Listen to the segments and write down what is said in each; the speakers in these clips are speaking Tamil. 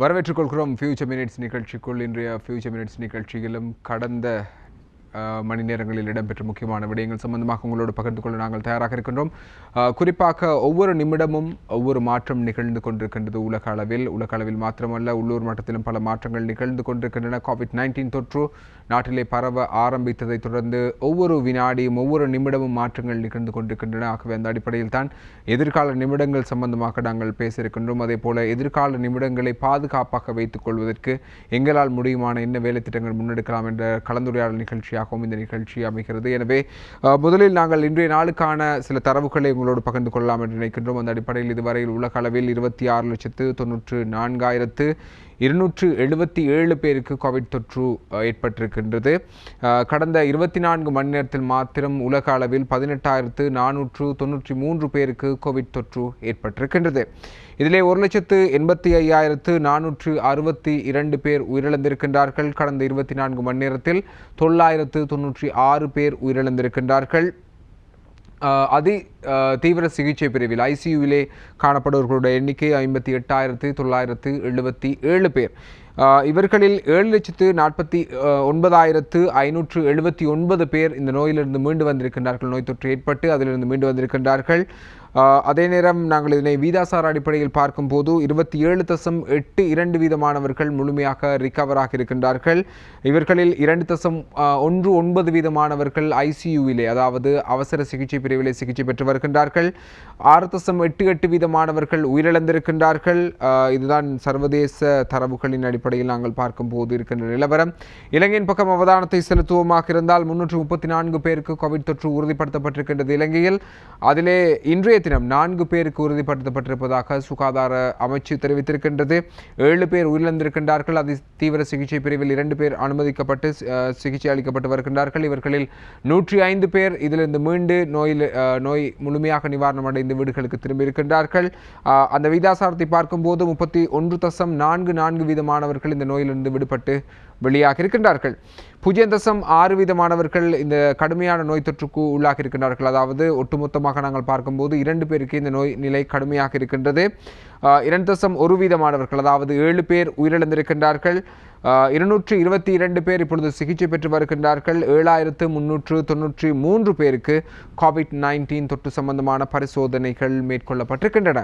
வரவேற்றுக் கொள்கிறோம் ஃபியூச்சர் மினிட்ஸ் நிகழ்ச்சிக்குள். இன்றைய ஃபியூச்சர் மினிட்ஸ் நிகழ்ச்சியிலும் கடந்த மணி நேரங்களில் இடம்பெற்ற முக்கியமான விடயங்கள் சம்பந்தமாக உங்களோடு பகிர்ந்து கொள்ள நாங்கள் தயாராக இருக்கின்றோம். குறிப்பாக ஒவ்வொரு நிமிடமும் ஒவ்வொரு மாற்றம் நிகழ்ந்து கொண்டிருக்கின்றது உலக அளவில் மாத்திரமல்ல, உள்ளூர் மட்டத்திலும் பல மாற்றங்கள் நிகழ்ந்து கொண்டிருக்கின்றன. COVID-19 தொற்று நாட்டிலே பரவ ஆரம்பித்ததை தொடர்ந்து ஒவ்வொரு வினாடியும் ஒவ்வொரு நிமிடமும் மாற்றங்கள் நிகழ்ந்து கொண்டிருக்கின்றன. ஆகவே அந்த அடிப்படையில் தான் எதிர்கால நிமிடங்கள் சம்பந்தமாக நாங்கள் பேச இருக்கின்றோம். அதே போல எதிர்கால நிமிடங்களை பாதுகாப்பாக வைத்துக் கொள்வதற்கு எங்களால் முடியுமான என்ன வேலை திட்டங்கள் முன்னெடுக்கலாம் என்ற கலந்துரையாடல் நிகழ்ச்சியாகவும் இந்த நிகழ்ச்சி அமைகிறது. எனவே முதலில் நாங்கள் இன்றைய நாளுக்கான சில தரவுகளை உங்களோடு பகிர்ந்து கொள்ளலாம் என்று நினைக்கின்றோம். அந்த அடிப்படையில் இதுவரையில் உலக அளவில் 26,94,277 பேருக்கு கோவிட் தொற்று ஏற்பட்டிருக்கின்றது. கடந்த 24 மணி நேரத்தில் மாத்திரம் உலக அளவில் 18,493 பேருக்கு கோவிட் தொற்று ஏற்பட்டிருக்கின்றது. இதிலே 1,85,462 பேர் உயிரிழந்திருக்கின்றார்கள். கடந்த 24 மணி நேரத்தில் 996 பேர் உயிரிழந்திருக்கின்றார்கள். தீவிர சிகிச்சை பிரிவில் ICUவிலே காணப்படுவர்களுடைய எண்ணிக்கை 58,977 பேர். இவர்களில் 7,49,579 பேர் இந்த நோயிலிருந்து மீண்டு வந்திருக்கின்றார்கள். நோய் தொற்று ஏற்பட்டு அதிலிருந்து மீண்டு வந்திருக்கின்றார்கள். அதே நேரம் நாங்கள் இதனை வீதாசார அடிப்படையில் பார்க்கும்போது 27.82% முழுமையாக ரிகவராக இருக்கின்றார்கள். இவர்களில் 2.19% ICUவிலே, அதாவது அவசர சிகிச்சை பிரிவிலே சிகிச்சை பெற்று வருகின்றார்கள். 6.88% உயிரிழந்திருக்கின்றார்கள். இதுதான் சர்வதேச தரவுகளின் அடிப்படையில் நாங்கள் பார்க்கும்போது இருக்கின்ற நிலவரம். இலங்கையின் பக்கம் அவதானத்தை செலுத்துவோமாக இருந்தால் 334 பேருக்கு கோவிட் தொற்று உறுதிப்படுத்தப்பட்டிருக்கின்றது இலங்கையில். அதிலே இன்றைய தினம் 4 பேருக்கு உறுதிப்படுத்தப்பட்டிருப்பதாக சுகாதார அமைச்சு தெரிவித்திருக்கின்றது. 7 பேர் உயிரிழந்திருக்கின்றார்கள். அது தீவிர சிகிச்சை பிரிவில் 2 பேர் அனுமதிக்கப்பட்டு சிகிச்சை அளிக்கப்பட்டு வருகின்றார்கள். இவர்களில் 105 பேர் இதிலிருந்து மீண்டு நோய் முழுமையாக நிவாரணம் அடைந்து வீடுகளுக்கு திரும்பியிருக்கின்றார்கள். அந்த விகிதாசாரத்தை பார்க்கும்போது 31.44% இந்த நோயிலிருந்து விடுபட்டு வெளியாக இருக்கின்றார்கள். 0.6% இந்த கடுமையான நோய் தொற்றுக்கு உள்ளாக இருக்கின்றார்கள். அதாவது ஒட்டுமொத்தமாக நாங்கள் பார்க்கும்போது 2 பேருக்கு இந்த நோய் நிலை கடுமையாக இருக்கின்றது. 2.1% அதாவது 7 பேர் உயிரிழந்திருக்கின்றார்கள். 222 பேர் இப்பொழுது சிகிச்சை பெற்று வருகின்றார்கள். 7,393 பேருக்கு COVID-19 தொற்று சம்பந்தமான பரிசோதனைகள் மேற்கொள்ளப்பட்டிருக்கின்றன.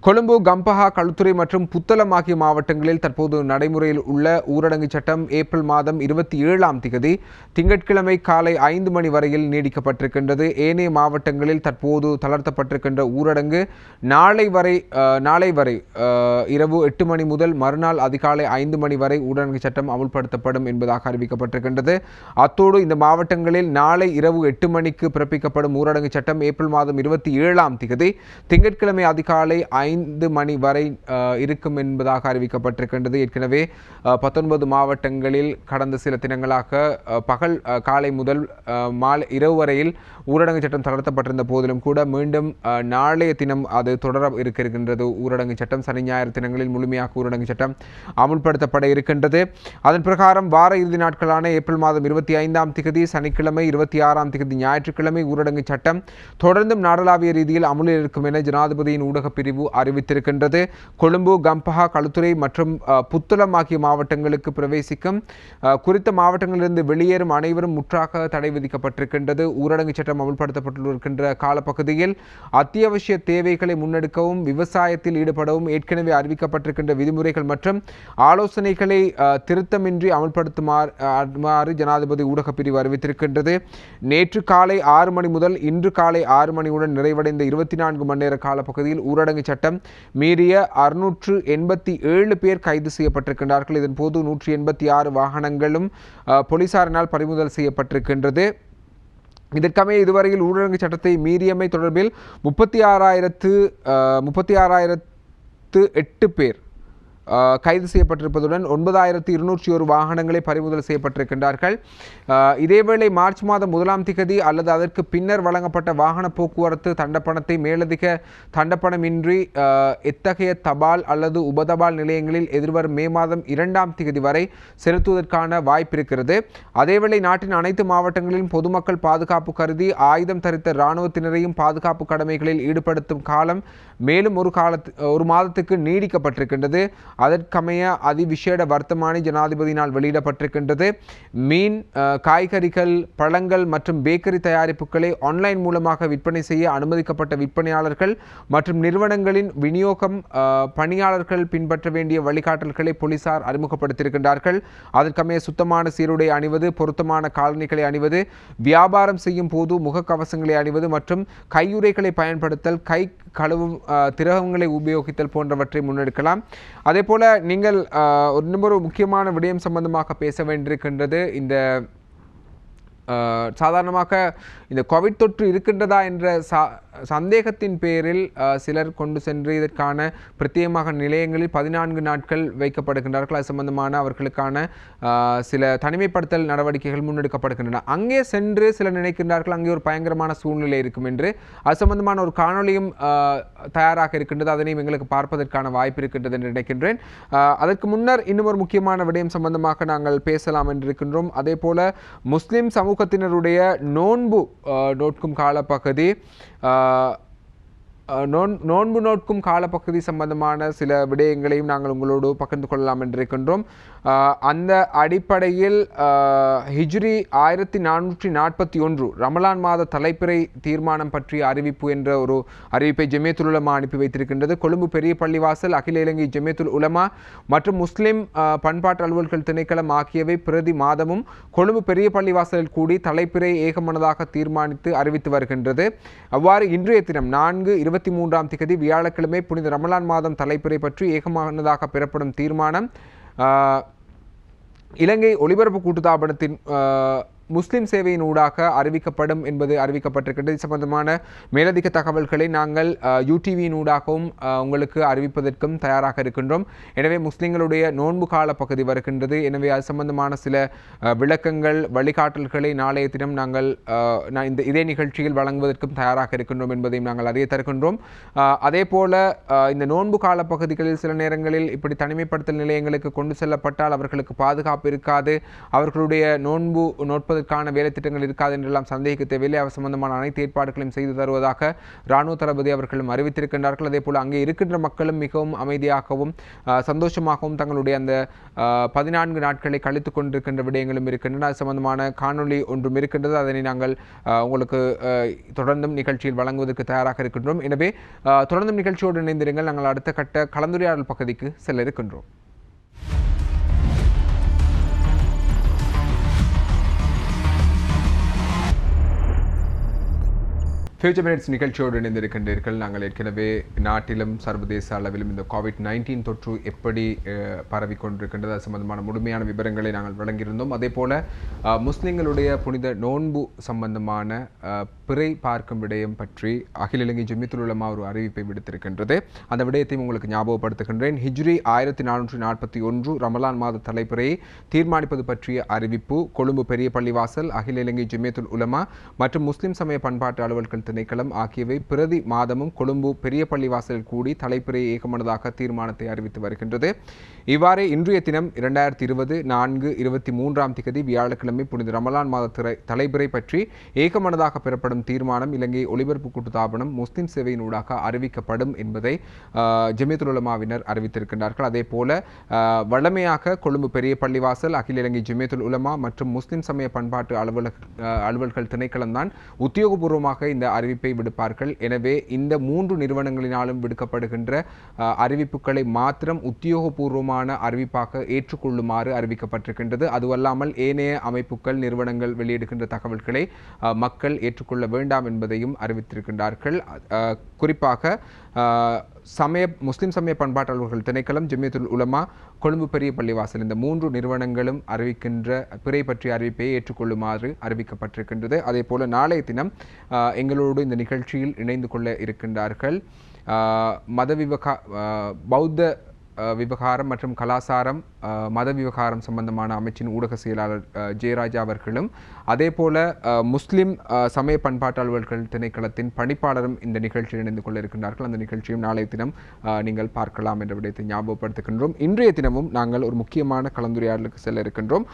கொழும்பு, கம்பஹா, களுத்துறை மற்றும் புத்தளம் ஆகிய மாவட்டங்களில் தற்போது நடைமுறையில் உள்ள ஊரடங்கு சட்டம் ஏப்ரல் மாதம் 27ஆம் தேதி திங்கட்கிழமை காலை 5 மணி வரையில் நீடிக்கப்பட்டிருக்கின்றது. ஏனைய மாவட்டங்களில் தற்போது தளர்த்தப்பட்டிருக்கின்ற ஊரடங்கு நாளை வரை இரவு 8 மணி முதல் மறுநாள் அதிகாலை 5 மணி வரை ஊரடங்கு சட்டம் அமுல்படுத்தப்படும் என்பதாக அறிவிக்கப்பட்டிருக்கின்றது. அத்தோடு இந்த மாவட்டங்களில் நாளை இரவு 8 மணிக்கு பிறப்பிக்கப்படும் ஊரடங்கு சட்டம் ஏப்ரல் மாதம் 27ஆம் தேதி திங்கட்கிழமை அதிகாலை 5 மணி வரை இருக்கும் என்பதாக அறிவிக்கப்பட்டிருக்கின்றது. ஏற்கனவே 19 மாவட்டங்களில் கடந்த சில தினங்களாக காலை முதல் இரவு வரையில் ஊரடங்கு சட்டம் தளர்த்தப்பட்டிருந்த போதிலும் கூட மீண்டும் நாளைய தினம் அது தொடர இருக்கின்றது. ஊரடங்கு சட்டம் சனி ஞாயிறு தினங்களில் முழுமையாக ஊரடங்கு சட்டம் அமுல்படுத்தப்பட இருக்கின்றது. அதன் பிரகாரம் வார இறுதி நாட்களான ஏப்ரல் மாதம் 25ஆம் தேதி சனிக்கிழமை, 26ஆம் தேதி ஞாயிற்றுக்கிழமை ஊரடங்கு சட்டம் தொடர்ந்தும் நாடளாவிய ரீதியில் அமுலில் இருக்கும் என ஜனாதிபதியின் ஊடகப் பிரிவு அறிவித்திருக்கின்றது. கொழும்பு, கம்பஹா, களுத்துறை மற்றும் புத்தளம் ஆகிய மாவட்டங்களுக்கு பிரவேசிக்கும் குறித்த மாவட்டங்களிலிருந்து வெளியேறும் அனைவரும் முற்றாக தடை விதிக்கப்பட்டிருக்கின்றது. ஊரடங்கு சட்டம் அமல்படுத்தப்பட்டிருக்கின்ற காலப்பகுதியில் அத்தியாவசிய தேவைகளை முன்னெடுக்கவும் விவசாயத்தில் ஈடுபடவும் ஏற்கனவே அறிவிக்கப்பட்டிருக்கின்ற விதிமுறைகள் மற்றும் ஆலோசனைகளை திருத்தமின்றி அமல்படுத்துமாறு ஜனாதிபதி ஊடகப் பிரிவு அறிவித்திருக்கின்றது. நேற்று காலை 6 மணி முதல் இன்று காலை 6 மணியுடன் நிறைவடைந்த 24 மணி நேர காலப்பகுதியில் ஊரடங்கு சட்டம் மீறிய 687 பேர் கைது செய்யப்பட்டிருக்கின்றார்கள். இதன் போது 186 வாகனங்களும் போலீசாரினால் பறிமுதல் செய்யப்பட்டிருக்கின்றது. இதற்கமைய இதுவரையில் ஊரடங்கு சட்டத்தை மீறியமை தொடர்பில் 36,008 பேர் கைது செய்யப்பட்டிருப்பதுடன் 9201 வாகனங்களை பறிமுதல் செய்யப்பட்டிருக்கின்றார்கள். இதேவேளை மார்ச் மாதம் 1ஆம் திகதி அல்லது அதற்கு பின்னர் வழங்கப்பட்ட வாகன போக்குவரத்து தண்டப்பணத்தை மேலதிக தண்டப்பணமின்றி எத்தகைய தபால் அல்லது உபதபால் நிலையங்களில் எதிர்வரும் மே மாதம் 2ஆம் திகதி வரை செலுத்துவதற்கான வாய்ப்பிருக்கிறது. அதேவேளை நாட்டின் அனைத்து மாவட்டங்களிலும் பொதுமக்கள் பாதுகாப்பு கருதி ஆயுதம் தரித்த இராணுவத்தினரையும் பாதுகாப்பு கடமைகளில் ஈடுபடுத்தும் காலம் மேலும் ஒரு மாதத்துக்கு நீடிக்கப்பட்டிருக்கின்றது. அதற்கமைய அதிவிசேட வர்த்தமானி ஜனாதிபதியினால் வெளியிடப்பட்டிருக்கின்றது. மீன், காய்கறிகள், பழங்கள் மற்றும் பேக்கரி தயாரிப்புகளை ஆன்லைன் மூலமாக விற்பனை செய்ய அனுமதிக்கப்பட்ட விற்பனையாளர்கள் மற்றும் நிறுவனங்களின் விநியோகம் பணியாளர்கள் பின்பற்ற வேண்டிய வழிகாட்டல்களை போலீசார் அறிமுகப்படுத்தியிருக்கின்றார்கள். அதற்கமைய சுத்தமான சீருடை அணிவது, பொருத்தமான காலணிகளை அணிவது, வியாபாரம் செய்யும் போது முகக்கவசங்களை அணிவது மற்றும் கையுறைகளை பயன்படுத்தல், கை கழுவும் திரவங்களை உபயோகித்தல் போன்றவற்றை முன்னெடுக்கலாம். அதேபோல நீங்கள் இன்னொரு முக்கியமான விடயம் சம்பந்தமாக பேச வேண்டியிருக்கின்றது. இந்த சாதாரணமாக இந்த கோவிட் தொற்று இருக்கின்றதா என்ற சந்தேகத்தின் பேரில் சிலர் கொண்டு சென்று இதற்கான பிரத்யேகமாக நிலையங்களில் 14 நாட்கள் வைக்கப்படுகின்றார்கள். அது சம்பந்தமான அவர்களுக்கான சில தனிமைப்படுத்தல் நடவடிக்கைகள் முன்னெடுக்கப்படுகின்றன. அங்கே சென்று சிலர் நினைக்கின்றார்கள் அங்கே ஒரு பயங்கரமான சூழ்நிலை இருக்கும் என்று. அது சம்பந்தமான ஒரு காணொலியும் தயாராக இருக்கின்றது. அதனையும் எங்களுக்கு பார்ப்பதற்கான வாய்ப்பு இருக்கின்றது என்று நினைக்கின்றேன். அதற்கு முன்னர் இன்னும் ஒரு முக்கியமான விடயம் சம்பந்தமாக நாங்கள் பேசலாம் என்றிருக்கின்றோம். அதே போல முஸ்லிம் சமூகத்தினருடைய நோன்பு நோட்கும் காலப்பகுதி நோன்பு நோட்கும் காலப்பகுதி சம்பந்தமான சில விடயங்களையும் நாங்கள் உங்களோடு பகிர்ந்து கொள்ளலாம் என்றிருக்கின்றோம். அந்த அடிப்படையில் ஹிஜ்ரி 1441 ரமலான் மாத தலைப்பிறை தீர்மானம் பற்றிய அறிவிப்பு என்ற ஒரு அறிவிப்பை ஜமியத்துல் உலமா அனுப்பி வைத்திருக்கின்றது. கொழும்பு பெரிய பள்ளிவாசல், அகில இலங்கை ஜமியத்துல் உலமா மற்றும் முஸ்லிம் பண்பாட்டு அலுவல்கள் திணைக்களம் ஆகியவை பிரதி மாதமும் கொழும்பு பெரிய பள்ளிவாசலில் கூடி தலைப்பிறை ஏகமனதாக தீர்மானித்து அறிவித்து வருகின்றது. அவ்வாறு இன்றைய தினம் 4/23ஆம் திகதி வியாழக்கிழமை புனித ரமலான் மாதம் தலைப்பிறை பற்றி ஏகமனதாக பெறப்படும் தீர்மானம் இலங்கை ஒலிபரப்பு கூட்டுத்தாபனத்தின் முஸ்லிம் சேவையின் ஊடாக அறிவிக்கப்படும் என்பது அறிவிக்கப்பட்டிருக்கின்றது. இது சம்பந்தமான மேலதிக தகவல்களை நாங்கள் யூடிவியின் ஊடாகவும் உங்களுக்கு அறிவிப்பதற்கும் தயாராக இருக்கின்றோம். எனவே முஸ்லிம்களுடைய நோன்பு கால பகுதி வருகின்றது. எனவே அது சம்பந்தமான சில விளக்கங்கள், வழிகாட்டல்களை நாளைய தினம் நாங்கள் இதே நிகழ்ச்சியில் வழங்குவதற்கும் தயாராக இருக்கின்றோம் என்பதையும் நாங்கள் அறிய தருகின்றோம். அதே போல இந்த நோன்பு கால பகுதிகளில் சில நேரங்களில் இப்படி தனிமைப்படுத்தல் நிலையங்களுக்கு கொண்டு செல்லப்பட்டால் அவர்களுக்கு பாதுகாப்பு இருக்காது, அவர்களுடைய நோன்பு நோட்பதற்கான வேலை திட்டங்கள் இருக்காது என்றெல்லாம் சந்தேகிக்க தேவையில்லை. அவர் சம்பந்தமான அனைத்து ஏற்பாடுகளையும் செய்து தருவதாக இராணுவ தளபதி அவர்களும் அறிவித்திருக்கின்றார்கள். அதே போல அங்கே இருக்கின்ற மக்களும் மிகவும் அமைதியாகவும் சந்தோஷமாகவும் தங்களுடைய அந்த 14 நாட்களை கழித்துக் கொண்டிருக்கின்ற விடயங்களும் இருக்கின்றன. அது சம்பந்தமான காணொலி ஒன்றும் இருக்கின்றது. அதனை நாங்கள் உங்களுக்கு தொடர்ந்தும் நிகழ்ச்சியில் வழங்குவதற்கு தயாராக இருக்கின்றோம். எனவே தொடர்ந்தும் நிகழ்ச்சியோடு இணைந்திருங்கள். நாங்கள் அடுத்த கட்ட கலந்துரையாடல் பகுதிக்கு செல்ல இருக்கின்றோம். ஃபியூச்சர் மினிட்ஸ் நிகழ்ச்சியோடு இணைந்திருக்கின்றீர்கள். நாங்கள் ஏற்கனவே நாட்டிலும் சர்வதேச அளவிலும் இந்த கோவிட்-19 தொற்று எப்படி பரவிக்கொண்டிருக்கின்றது அது சம்பந்தமான முழுமையான விவரங்களை நாங்கள் வழங்கியிருந்தோம். அதே போல முஸ்லிம்களுடைய புனித நோன்பு சம்பந்தமான பிறை பார்க்கும் விடயம் பற்றி அகில இலங்கை ஜமியத்துல் உலமா ஒரு அறிவிப்பை விடுத்திருக்கின்றது. அந்த விடயத்தையும் உங்களுக்கு ஞாபகப்படுத்துகின்றேன். ஹிஜ்ரி 1441 ரமலான் மாத தலைப்பிறையை தீர்மானிப்பது பற்றிய அறிவிப்பு கொழும்பு பெரிய பள்ளிவாசல், அகில இலங்கை ஜமியத்துல் உலமா மற்றும் முஸ்லிம் சமய பண்பாட்டு அலுவல்கள் திணைக்களம் ஆகியவை பிரதி மாதமும் கொழும்பு பெரிய பள்ளிவாசலில் கூடி தலைப்பிறை ஏகமனதாக தீர்மானத்தை அறிவித்து வருகின்றது. இவ்வாறே இன்றைய தினம் 2020 4/23ஆம் திகதி வியாழக்கிழமை புனித ரமலான் மாத தலைப்பிறை பற்றி ஏகமனதாக பெறப்படும் தீர்மானம் இலங்கை ஒலிபரப்பு கூட்டுத்தாபனம் முஸ்லிம் சேவையின் ஊடாக அறிவிக்கப்படும் என்பதை ஜமியத்துல் உலமாவினர் அறிவித்திருக்கின்றார்கள். அதே போல வழமையாக கொழும்பு பெரிய பள்ளிவாசல், அகில இலங்கை ஜமியத்துல் உலமா மற்றும் முஸ்லிம் சமய பண்பாட்டு அலுவல்கள் திணைக்களம் தான் உத்தியோகபூர்வமாக இந்த அறிவிப்பை விடுப்பார்கள். எனவே இந்த 3 நிறுவனங்களினாலும் விடுக்கப்படுகின்ற அறிவிப்புகளை மாத்திரம் உத்தியோகபூர்வமான அறிவிப்பாக ஏற்றுக்கொள்ளுமாறு அறிவிக்கப்பட்டிருக்கின்றது. அதுவல்லாமல் ஏனைய அமைப்புகள், நிறுவனங்கள் வெளியிடுகின்ற தகவல்களை மக்கள் ஏற்றுக்கொள்ள வேண்டாம் என்பதையும் அறிவித்திருக்கின்றார்கள். குறிப்பாக முஸ்லிம் சமய பண்பாட்டு அலுவல்கள் திணைக்களம், ஜமியத்துல் உலமா, கொழும்பு பெரிய பள்ளிவாசல் இந்த 3 நிறுவனங்களும் அறிவிக்கின்ற பிறை பற்றிய அறிவிப்பை ஏற்றுக்கொள்ளுமாறு அறிவிக்கப்பட்டிருக்கின்றது. அதே போல நாளைய தினம் எங்களோடு இந்த நிகழ்ச்சியில் இணைந்து கொள்ள இருக்கின்றார்கள் பௌத்த விவகாரம் மற்றும் கலாசாரம் மத விவகாரம் சம்பந்தமான அமைச்சின் ஊடக செயலாளர் ஜெயராஜா அவர்களும் அதேபோல முஸ்லிம் சமய பண்பாட்டு அலுவல்கள் திணைக்களத்தின் பணிப்பாளரும் இந்த நிகழ்ச்சியில் இணைந்து கொள்ள இருக்கின்றார்கள். அந்த நிகழ்ச்சியும் நாளைய தினம் நீங்கள் பார்க்கலாம் என்ற விடயத்தை ஞாபகப்படுத்துகின்றோம். இன்றைய தினமும் நாங்கள் ஒரு முக்கியமான கலந்துரையாடலுக்கு செல்ல இருக்கின்றோம்.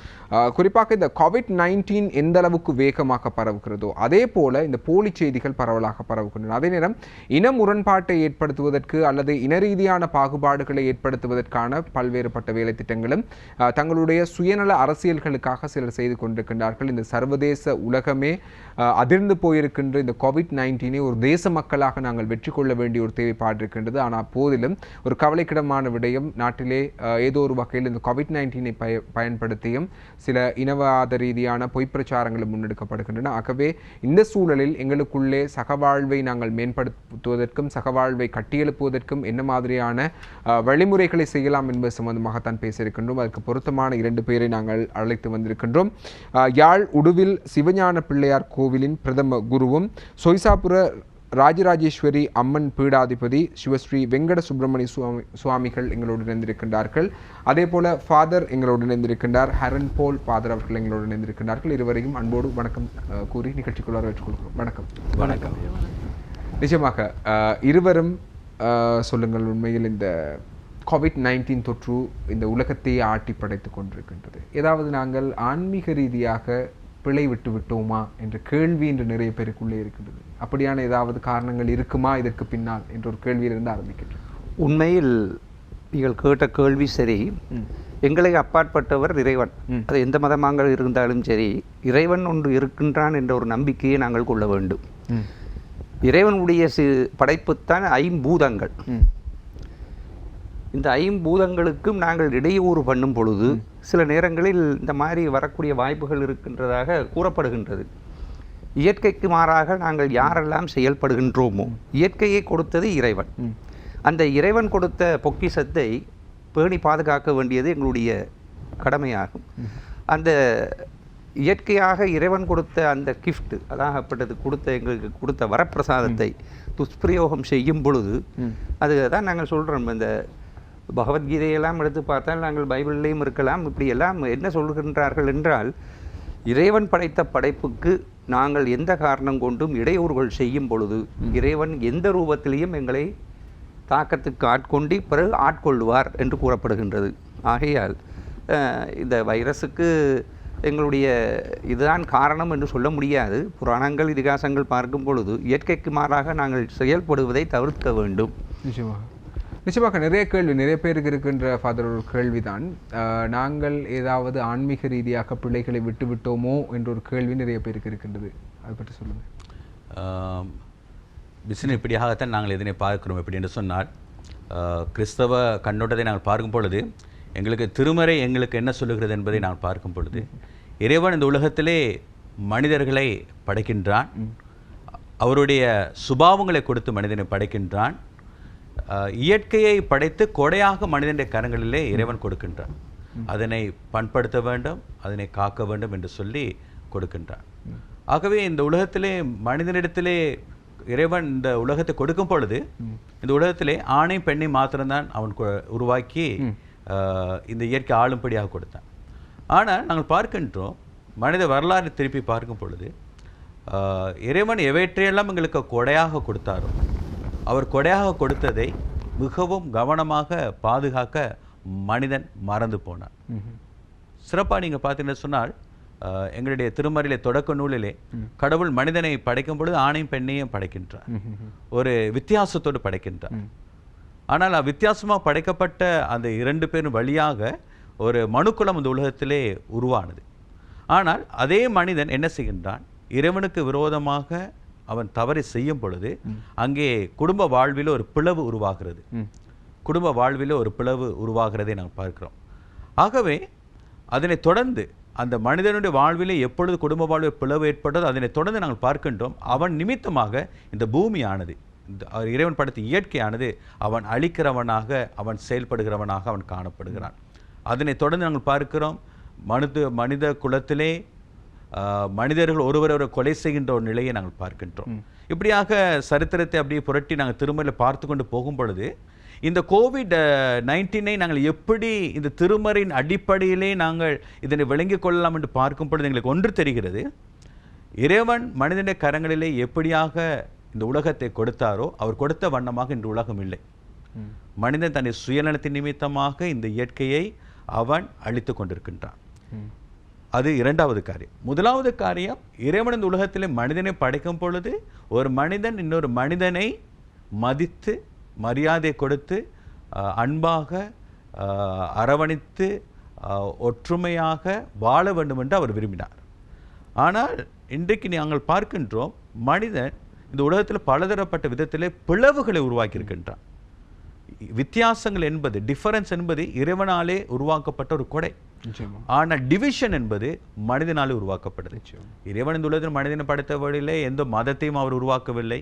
குறிப்பாக இந்த COVID-19 எந்த அளவுக்கு வேகமாக பரவுகிறதோ அதே போல இந்த போலி செய்திகள் பரவலாக பரவுகின்றன. அதே நேரம் இன முரண்பாட்டை ஏற்படுத்துவதற்கு அல்லது இன ரீதியான பாகுபாடுகளை ஏற்படுத்துவதற்கான பல்வேறுபட்ட வேலை திட்டங்களும் தங்களுடைய சுயநல அரசியல்களுக்காக சிலர் செய்து கொண்டிருக்கின்றார்கள். இந்த சர்வதேச உலகமே அதிர்ந்து போயிருக்கின்ற இந்த COVID-19 ஒரு தேச மக்களாக நாங்கள் வெற்றி கொள்ள வேண்டிய ஒரு தேவைப்பாடு இருக்கின்றது. ஆனால் போதிலும் ஒரு கவலைக்கிடமான விடயம், நாட்டிலே ஏதோ ஒரு வகையில் இந்த COVID-19 பயன்படுத்தியும் சில இனவாத ரீதியான பொய்ப்பிரச்சாரங்களும் முன்னெடுக்கப்படுகின்றன. ஆகவே இந்த சூழலில் எங்களுக்குள்ளே சகவாழ்வை நாங்கள் மேம்படுத்துவதற்கும் சகவாழ்வை கட்டியெழுப்புவதற்கும் என்ன மாதிரியான வழிமுறைகளை செய்யலாம் என்பது சம்பந்தமாகத்தான் பேசியிருக்கின்றோம். அதற்கு பொருத்தமான 2 பேரை நாங்கள் அழைத்து வந்திருக்கின்றோம். யாழ் உடுவில் சிவஞான பிள்ளையார் கோவிலின் பிரதம குருவும் சொய்சாபுர ராஜராஜேஸ்வரி அம்மன் பீடாதிபதி சிவஸ்ரீ வெங்கட சுப்பிரமணிய சுவாமிகள் எங்களோடு இணைந்திருக்கின்றார்கள். அதே போல ஃபாதர் எங்களோடு இணைந்திருக்கின்றார். ஹரன் போல் ஃபாதர் அவர்கள் எங்களோடு இணைந்திருக்கின்றார்கள். இருவரையும் அன்போடு வணக்கம் கூறி நிகழ்ச்சிக்குள்ளார வச்சுக்கொள்கிறோம். வணக்கம். வணக்கம். நிச்சயமாக இருவரும் சொல்லுங்கள், உண்மையில் இந்த COVID-19 தொற்று இந்த உலகத்தையே ஆட்டி படைத்து கொண்டிருக்கின்றது. ஏதாவது நாங்கள் ஆன்மீக ரீதியாக பிழை விட்டு விட்டோமா என்ற கேள்வி இன்று நிறைய பேருக்குள்ளே இருக்கின்றது. அப்படியான ஏதாவது காரணங்கள் இருக்குமா இதற்கு பின்னால் என்ற ஒரு கேள்வியிலிருந்து ஆரம்பிக்கின்றோம். உண்மையில் நீங்கள் கேட்ட கேள்வி சரி. எங்களை அப்பாற்பட்டவர் இறைவன். அது எந்த மதமாக இருந்தாலும் சரி, இறைவன் ஒன்று இருக்கின்றான் என்ற ஒரு நம்பிக்கையை நாங்கள் கொள்ள வேண்டும். இறைவனுடைய படைப்புத்தான் 5 பூதங்கள். இந்த 5 பூதங்களுக்கும் நாங்கள் இடையூறு பண்ணும் பொழுது சில நேரங்களில் இந்த மாதிரி வரக்கூடிய வாய்ப்புகள் இருக்கின்றதாக கூறப்படுகின்றது. இயற்கைக்கு மாறாக நாங்கள் யாரெல்லாம் செயல்படுகின்றோமோ, இயற்கையை கொடுத்தது இறைவன். அந்த இறைவன் கொடுத்த பொக்கிஷத்தை பேணி பாதுகாக்க வேண்டியது எங்களுடைய கடமையாகும். அந்த இயற்கையாக இறைவன் கொடுத்த அந்த கிஃப்ட், அதாகப்பட்டது எங்களுக்கு கொடுத்த வரப்பிரசாதத்தை துஷ்பிரயோகம் செய்யும் பொழுது அதுதான் நாங்கள் சொல்கிறோம். இந்த பகவத்கீதையெல்லாம் எடுத்து பார்த்தால் நாங்கள் பைபிள்லேயும் இருக்கலாம். இப்படி எல்லாம் என்ன சொல்கின்றார்கள் என்றால், இறைவன் படைத்த படைப்புக்கு நாங்கள் எந்த காரணம் கொண்டும் இடையூறுகள் செய்யும் பொழுது இறைவன் எந்த ரூபத்திலையும் எங்களை தாக்கத்துக்கு ஆட்கொண்டு பிறகு ஆட்கொள்வார் என்று கூறப்படுகின்றது. ஆகையால் இந்த வைரஸுக்கு எங்களுடைய இதுதான் காரணம் என்று சொல்ல முடியாது. புராணங்கள் இதிகாசங்கள் பார்க்கும் பொழுது இயற்கைக்கு மாறாக நாங்கள் செயல்படுவதை தவிர்க்க வேண்டும். நிச்சயமாக நிறைய பேருக்கு இருக்கின்ற ஃபாதர் ஒரு கேள்விதான், நாங்கள் ஏதாவது ஆன்மீக ரீதியாக பிள்ளைகளை விட்டுவிட்டோமோ என்ற ஒரு கேள்வி நிறைய பேருக்கு இருக்கின்றது. அதை பற்றி சொல்லுங்கள். பிசினஸ் இப்படியாகத்தான் நாங்கள் இதனை பார்க்கிறோம். எப்படி என்று சொன்னால், கிறிஸ்தவ கண்ணோட்டத்தை நாங்கள் பார்க்கும் பொழுது எங்களுக்கு திருமறை எங்களுக்கு என்ன சொல்லுகிறது என்பதை நாங்கள் பார்க்கும் பொழுது, இறைவன் இந்த உலகத்திலே மனிதர்களை படைக்கின்றான். அவருடைய சுபாவங்களை கொடுத்து மனிதனை படைக்கின்றான். இயற்கையை படைத்து கொடையாக மனிதனுடைய கரங்களிலே இறைவன் கொடுக்கின்றான். அதனை பண்படுத்த வேண்டும், அதனை காக்க வேண்டும் என்று சொல்லி கொடுக்கின்றான். ஆகவே இந்த உலகத்திலே மனிதனிடத்திலே இறைவன் இந்த உலகத்தை கொடுக்கும் பொழுது இந்த உலகத்திலே ஆணை பெண்ணை மாத்திரம்தான் அவன் உருவாக்கி இந்த இயற்கை ஆளும்படியாக கொடுத்தான். ஆனால் நாங்கள் பார்க்கின்றோம், மனித வரலாறு திருப்பி பார்க்கும் பொழுது இறைவன் எவற்றையெல்லாம் எங்களுக்கு கொடையாக கொடுத்தாரோ, அவர் கொடையாக கொடுத்ததை மிகவும் கவனமாக பாதுகாக்க மனிதன் மறந்து போனான். சிறப்பாக நீங்கள் பார்த்தீங்கன்னு சொன்னால், எங்களுடைய திருமறையிலே தொடக்க நூலிலே கடவுள் மனிதனை படைக்கும் பொழுது ஆணையும் பெண்ணையும் படைக்கின்றார், ஒரு வித்தியாசத்தோடு படைக்கின்றார். ஆனால் வித்தியாசமாக படைக்கப்பட்ட அந்த 2 பேரும் வழியாக ஒரு மனுக்குலம் இந்த உலகத்திலே உருவானது. ஆனால் அதே மனிதன் என்ன செய்கின்றான், இறைவனுக்கு விரோதமாக அவன் தவறை செய்யும் பொழுது அங்கே குடும்ப வாழ்வில் ஒரு பிளவு உருவாகிறது. குடும்ப வாழ்வில் ஒரு பிளவு உருவாகிறதை நாங்கள் பார்க்கிறோம். ஆகவே அதனை தொடர்ந்து அந்த மனிதனுடைய வாழ்விலே எப்பொழுது குடும்ப வாழ்வில் பிளவு ஏற்பட்டதோ அதனை தொடர்ந்து நாங்கள் பார்க்கின்றோம், அவன் நிமித்தமாக இந்த பூமியானது, இறைவன் படைத்த இயற்கையானது அவன் அழிக்கிறவனாக, அவன் செயல்படுகிறவனாக அவன் காணப்படுகிறான். அதனை தொடர்ந்து நாங்கள் பார்க்கிறோம், மனித குலத்திலே மனிதர்கள் ஒருவரை கொலை செய்கின்ற ஒரு நிலையை நாங்கள் பார்க்கின்றோம். இப்படியாக சரித்திரத்தை அப்படியே புரட்டி நாங்கள் திருமறையில் பார்த்து கொண்டு போகும் பொழுது இந்த COVID-19 நாங்கள் எப்படி இந்த திருமறையின் அடிப்படையிலே நாங்கள் இதனை விளங்கிக் கொள்ளலாம் என்று பார்க்கும் பொழுது எங்களுக்கு ஒன்று தெரிகிறது. இறைவன் மனிதனுடைய கரங்களிலே எப்படியாக இந்த உலகத்தை கொடுத்தாரோ அவர் கொடுத்த வண்ணமாக இந்த உலகம் இல்லை. மனிதன் தன்னை சுயநலத்தின் நிமித்தமாக இந்த இயற்கையை அவன் அழித்து கொண்டிருக்கின்றான். அது இரண்டாவது காரியம். முதலாவது காரியம், இறைவன் இந்த உலகத்திலே மனிதனை படைக்கும் பொழுது ஒரு மனிதன் இன்னொரு மனிதனை மதித்து மரியாதை கொடுத்து அன்பாக அரவணைத்து ஒற்றுமையாக வாழ வேண்டும் என்று அவர் விரும்பினார். ஆனால் இன்றைக்கு நாங்கள் பார்க்கின்றோம், மனிதன் இந்த உலகத்தில் பலதரப்பட்ட விதத்திலே பிளவுகளை உருவாக்கியிருக்கின்றான். வித்தியாசங்கள் என்பது, டிஃபரன்ஸ் என்பது இறைவனாலே உருவாக்கப்பட்ட ஒரு கொடை. ஆனால் டிவிஷன் என்பது மனிதனாலே உருவாக்கப்படுது. இறைவன் இந்த உலகத்தில் மனிதனை படைத்த வழியிலே எந்த மதத்தையும் அவர் உருவாக்கவில்லை,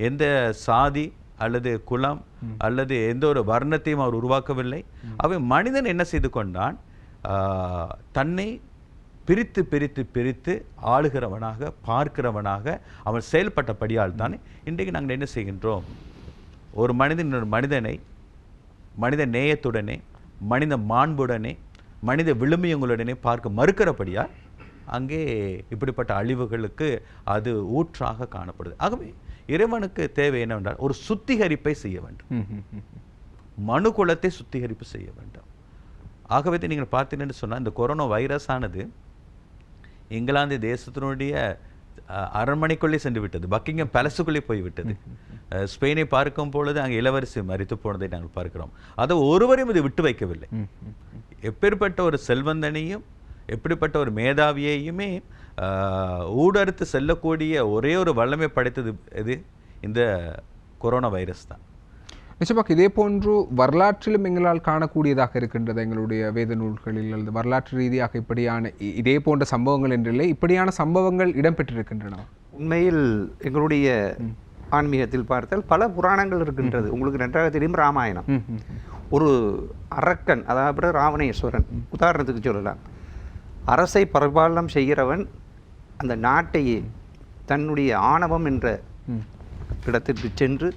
எந்த சாதி அல்லது குலம் அல்லது எந்த ஒரு வர்ணத்தையும் அவர் உருவாக்கவில்லை. அவை மனிதன் என்ன செய்து கொண்டான், தன்னை பிரித்து பிரித்து பிரித்து ஆளுகிறவனாக பார்க்கிறவனாக அவன் செயல்பட்டபடியால் தானே இன்றைக்கு நாங்கள் என்ன செய்கின்றோம், ஒரு மனிதன் இன்னொரு மனிதனை மனித நேயத்துடனே மனித மாண்புடனே மனித விழுமியங்களுடனே பார்க்க மறுக்கிறபடியால் அங்கே இப்படிப்பட்ட அழிவுகளுக்கு அது ஊற்றாக காணப்படுது. ஆகவே இறைவனுக்கு தேவை என்னவென்றால் ஒரு சுத்திகரிப்பை செய்ய வேண்டும், மனு குலத்தை சுத்திகரிப்பு செய்ய வேண்டும். ஆகவே நீங்கள் பார்த்தீங்கன்னு சொன்னால் இந்த கொரோனா வைரஸ் ஆனது இங்கிலாந்து தேசத்தினுடைய அரண்மனைக்குள்ளே சென்று விட்டது, பக்கிங்ஹாம் பேலஸுக்குள்ளே போய்விட்டது. ஸ்பெயினை பார்க்கும் பொழுது அங்கே இளவரசி மரித்து போனதை நாங்கள் பார்க்கிறோம். அதை ஒருவரையும் இது விட்டு வைக்கவில்லை. எப்பேற்பட்ட ஒரு செல்வந்தனையும் எப்படிப்பட்ட ஒரு மேதாவியையுமே ஊடறுத்து செல்லக்கூடிய ஒரே ஒரு வல்லமை படைத்தது எது, இந்த கொரோனா வைரஸ் தான். நிச்சயமாக இதே போன்று வரலாற்றிலும் எங்களால் காணக்கூடியதாக இருக்கின்றது. எங்களுடைய வேத நூல்களில் அல்லது வரலாற்று ரீதியாக இப்படியான இதே போன்ற சம்பவங்கள் என்றில்லை, இப்படியான சம்பவங்கள் இடம்பெற்றிருக்கின்றன. உண்மையில் எங்களுடைய ஆன்மீகத்தில் பார்த்தால் பல புராணங்கள் இருக்கின்றது. உங்களுக்கு நன்றாக தெரியும், ராமாயணம். ஒரு அரக்கன், அதாவது ராவணேஸ்வரன் உதாரணத்துக்கு சொல்லலாம். அரசை பரிபாலனம் செய்கிறவன் அந்த நாட்டையே தன்னுடைய ஆணவம் என்ற இடத்திற்கு சென்று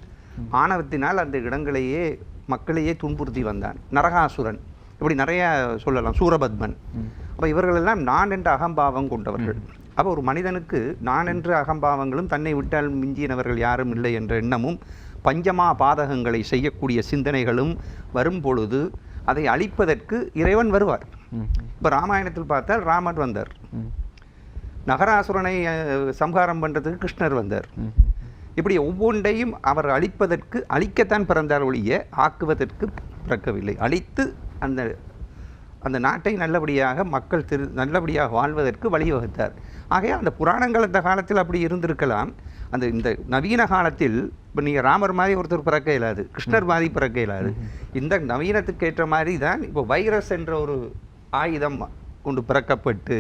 ஆணவத்தினால் அந்த இடங்களையே மக்களையே துன்புறுத்தி வந்தான். நரகாசுரன், இப்படி நிறைய சொல்லலாம், சூரபத்மன். அப்போ இவர்களெல்லாம் நான் என்ற அகம்பாவம் கொண்டவர்கள். அப்போ ஒரு மனிதனுக்கு நான் என்ற அகம்பாவங்களும் தன்னை விட்டால் மிஞ்சினவர்கள் யாரும் இல்லை என்ற எண்ணமும் பஞ்சமா பாதகங்களை செய்யக்கூடிய சிந்தனைகளும் வரும் பொழுது அதை அழிப்பதற்கு இறைவன் வருவார். இப்போ ராமாயணத்தில் பார்த்தால் ராமர் வந்தார், நகராசுரனை சம்ஹாரம் பண்ணுறதுக்கு கிருஷ்ணர் வந்தார். இப்படி ஒவ்வொன்றையும் அவர் அழிப்பதற்கு, அழிக்கத்தான் பிறந்தார் ஒழிய ஆக்குவதற்கு பிறக்கவில்லை. அழித்து அந்த அந்த நாட்டை நல்லபடியாக மக்கள் நல்லபடியாக வாழ்வதற்கு வழிவகுத்தார். ஆகையால் அந்த புராணங்கள் அந்த காலத்தில் அப்படி இருந்திருக்கலாம். இந்த நவீன காலத்தில் இப்போ நீங்கள் ராமர் மாதிரி ஒருத்தர் பிறக்க இயலாது, கிருஷ்ணர் மாதிரி பிறக்க இயலாது. இந்த நவீனத்துக்கு ஏற்ற மாதிரி தான் இப்போ வைரஸ் என்ற ஒரு ஆயுதம் கொண்டு பிறக்கப்பட்டு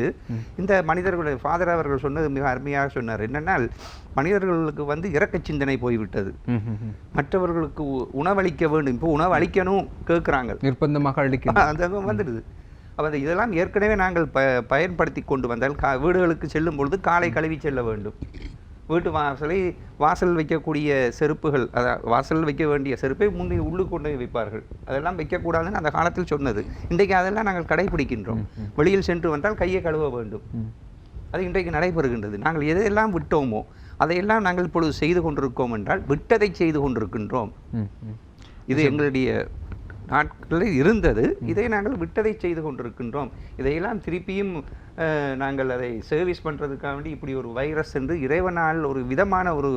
இந்த மனிதர்களுடைய ஃபாதர் அவர்கள் சொன்னது மிக அருமையாக சொன்னார். என்னென்னால் மனிதர்களுக்கு இரக்க சிந்தனை போய்விட்டது. மற்றவர்களுக்கு உணவளிக்க வேண்டும், இப்போ உணவு அளிக்கணும் கேட்குறாங்க, நிர்பந்தமாக அந்த வந்துடுது. அப்போ இதெல்லாம் ஏற்கனவே நாங்கள் பயன்படுத்தி கொண்டு வந்தால் வீடுகளுக்கு செல்லும் பொழுது காலை கழுவி செல்ல வேண்டும். வீட்டு வாசல் வைக்கக்கூடிய செருப்புகள், அதாவது வாசல் வைக்க வேண்டிய செருப்பை முன்னே உள்ளுக்கு கொண்டு வைப்பார்கள். அதெல்லாம் வைக்கக்கூடாதுன்னு அந்த காலத்தில் சொன்னது. இன்றைக்கு அதெல்லாம் நாங்கள் கடைபிடிக்கின்றோம். வெளியில் சென்று வந்தால் கையை கழுவ வேண்டும். அது இன்றைக்கு நடைபெறுகின்றது. நாங்கள் எதையெல்லாம் விட்டோமோ அதையெல்லாம் நாங்கள் இப்பொழுது செய்து கொண்டிருக்கோம் என்றால் விட்டதை செய்து கொண்டிருக்கின்றோம். இது எங்களுடைய நாட்களில் இருந்தது. இதை நாங்கள் விட்டதை செய்து கொண்டிருக்கின்றோம். இதையெல்லாம் திருப்பியும் நாங்கள் அதை சர்வீஸ் பண்ணுறதுக்காக வேண்டி இப்படி ஒரு வைரஸ் என்று இறைவனால் ஒரு விதமான ஒரு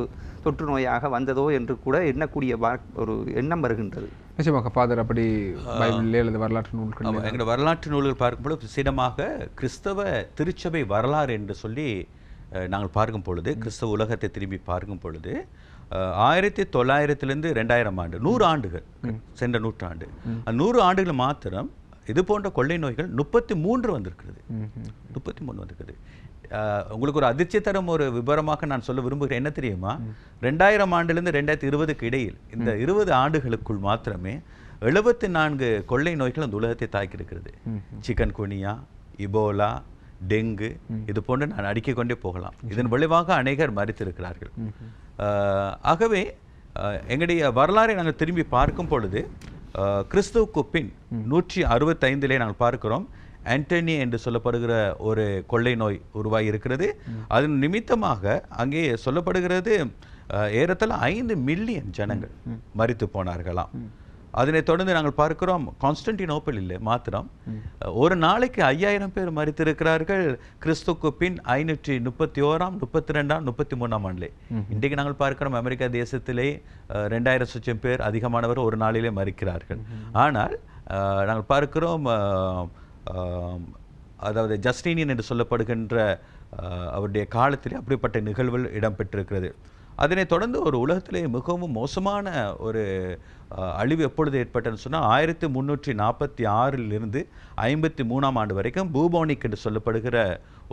தொற்று நோயாக வந்ததோ என்று கூட எண்ணக்கூடிய ஒரு எண்ணம் வருகின்றது. நிச்சயமாக ஃபாதர், அப்படி பைபிளிலே அல்லது வரலாற்று நூல்கள், எங்களோட வரலாற்று நூல்கள் பார்க்கும்போது விசேடமாக கிறிஸ்தவ திருச்சபை வரலாறு என்று சொல்லி நாங்கள் பார்க்கும் பொழுது, கிறிஸ்தவ உலகத்தை திரும்பி பார்க்கும் பொழுது 1900 2000 ஆண்டு, 100 ஆண்டுகள், சென்ற நூற்றாண்டு, 100 ஆண்டுகள் மாத்திரம் இது போன்ற கொள்ளை நோய்கள் 33 வந்திருக்கிறது. 33 வந்திருக்குது. உங்களுக்கு ஒரு அதிர்ச்சி தரும் ஒரு விவரமாக நான் சொல்ல விரும்புகிறேன். என்ன தெரியுமா, 2000 ஆண்டிலிருந்து 2020க்கு இடையில் இந்த 20 ஆண்டுகளுக்குள் மாத்திரமே 74 கொள்ளை நோய்கள் அந்த உலகத்தை தாக்கியிருக்கிறது. சிக்கன் குனியா, இபோலா, டெங்கு, இது போன்று நான் அடுக்கிக் கொண்டே போகலாம். இதன் விளைவாக அநேகர் மரித்திருக்கிறார்கள். ஆகவே எங்களுடைய வரலாறை நாங்கள் திரும்பி பார்க்கும் பொழுது கிறிஸ்துவுக்கு பின் 165 நாங்கள் பார்க்கிறோம் ஆண்டனி என்று சொல்லப்படுகிற ஒரு கொள்ளை நோய் உருவாகி இருக்கிறது. அதன் நிமித்தமாக அங்கே சொல்லப்படுகிறது ஏறத்தாழ 5 மில்லியன் ஜனங்கள் மரித்து போனார்களாம். அதனைத் தொடர்ந்து நாங்கள் பார்க்கிறோம் கான்ஸ்டன்டினோப்பிள் இல்லை மாத்திரம் ஒரு நாளைக்கு 5000 பேர் மரித்திருக்கிறார்கள். கிறிஸ்துக்கு பின் 531, 32, 33 ஆண்டிலே. இன்றைக்கு நாங்கள் பார்க்கிறோம் அமெரிக்கா தேசத்திலே 2000 சொச்சம் பேர் அதிகமானவர் ஒரு நாளிலே மரிக்கிறார்கள். ஆனால் நாங்கள் பார்க்கிறோம் அதாவது ஜஸ்டினியன் என்று சொல்லப்படுகின்ற அவருடைய காலத்திலே அப்படிப்பட்ட நிகழ்வுகள் இடம்பெற்றிருக்கிறது. அதனைத் தொடர்ந்து ஒரு உலகத்திலே மிகவும் மோசமான ஒரு அழிவு எப்பொழுது ஏற்பட்டதுன்னு சொன்னால் 1346 53 ஆண்டு வரைக்கும் பூபோனிக் என்று சொல்லப்படுகிற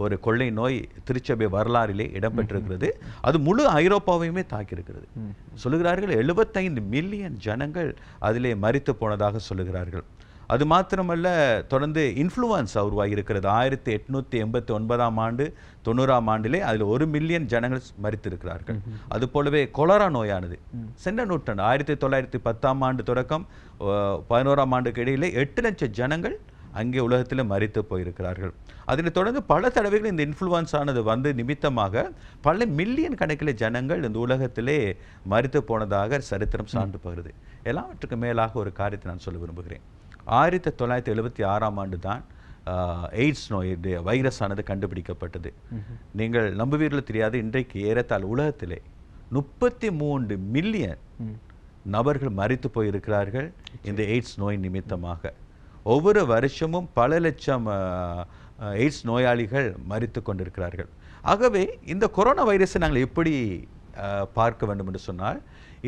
ஒரு கொள்ளை நோய் திருச்சபை வரலாறிலே இடம்பெற்றிருக்கிறது. அது முழு ஐரோப்பாவையுமே தாக்கியிருக்கிறது. சொல்லுகிறார்கள் 75 மில்லியன் ஜனங்கள் அதிலே மரித்து போனதாக சொல்லுகிறார்கள். அது மாத்திரமல்ல, தொடர்ந்து இன்ஃப்ளூயன்ஸா உருவாகி இருக்கிறது. 1889 ஆண்டு 90 ஆண்டிலே அதில் 1 மில்லியன் ஜனங்கள் மரித்திருக்கிறார்கள். அது போலவே கொலரா நோயானது சென்ற நூற்றாண்டு 1910 ஆண்டு தொடக்கம் 11 ஆண்டுக்கு இடையிலே 8 லட்சம் ஜனங்கள் அங்கே உலகத்தில் மரித்து போயிருக்கிறார்கள். அதனை தொடர்ந்து பல தடவைகள் இந்த இன்ஃப்ளூயன்ஸ் ஆனது வந்து நிமித்தமாக பல மில்லியன் கணக்கில் ஜனங்கள் இந்த உலகத்திலே மரித்து போனதாக சரித்திரம் சான்று பகிர்து. எல்லாவற்றுக்கு மேலாக ஒரு காரியத்தை நான் சொல்ல விரும்புகிறேன். 1976 ஆண்டு தான் எய்ட்ஸ் நோயுடைய வைரஸ் ஆனது கண்டுபிடிக்கப்பட்டது. நீங்கள் நம்புவீர்கள் தெரியாது, இன்றைக்கு ஏறத்தாழ உலகத்திலே 33 மில்லியன் நபர்கள் மரித்து போயிருக்கிறார்கள் இந்த எய்ட்ஸ் நோய் நிமித்தமாக. ஒவ்வொரு வருஷமும் பல லட்சம் எய்ட்ஸ் நோயாளிகள் மரித்து கொண்டிருக்கிறார்கள். ஆகவே இந்த கொரோனா வைரஸை நாங்கள் எப்படி பார்க்க வேண்டும் என்று சொன்னால்,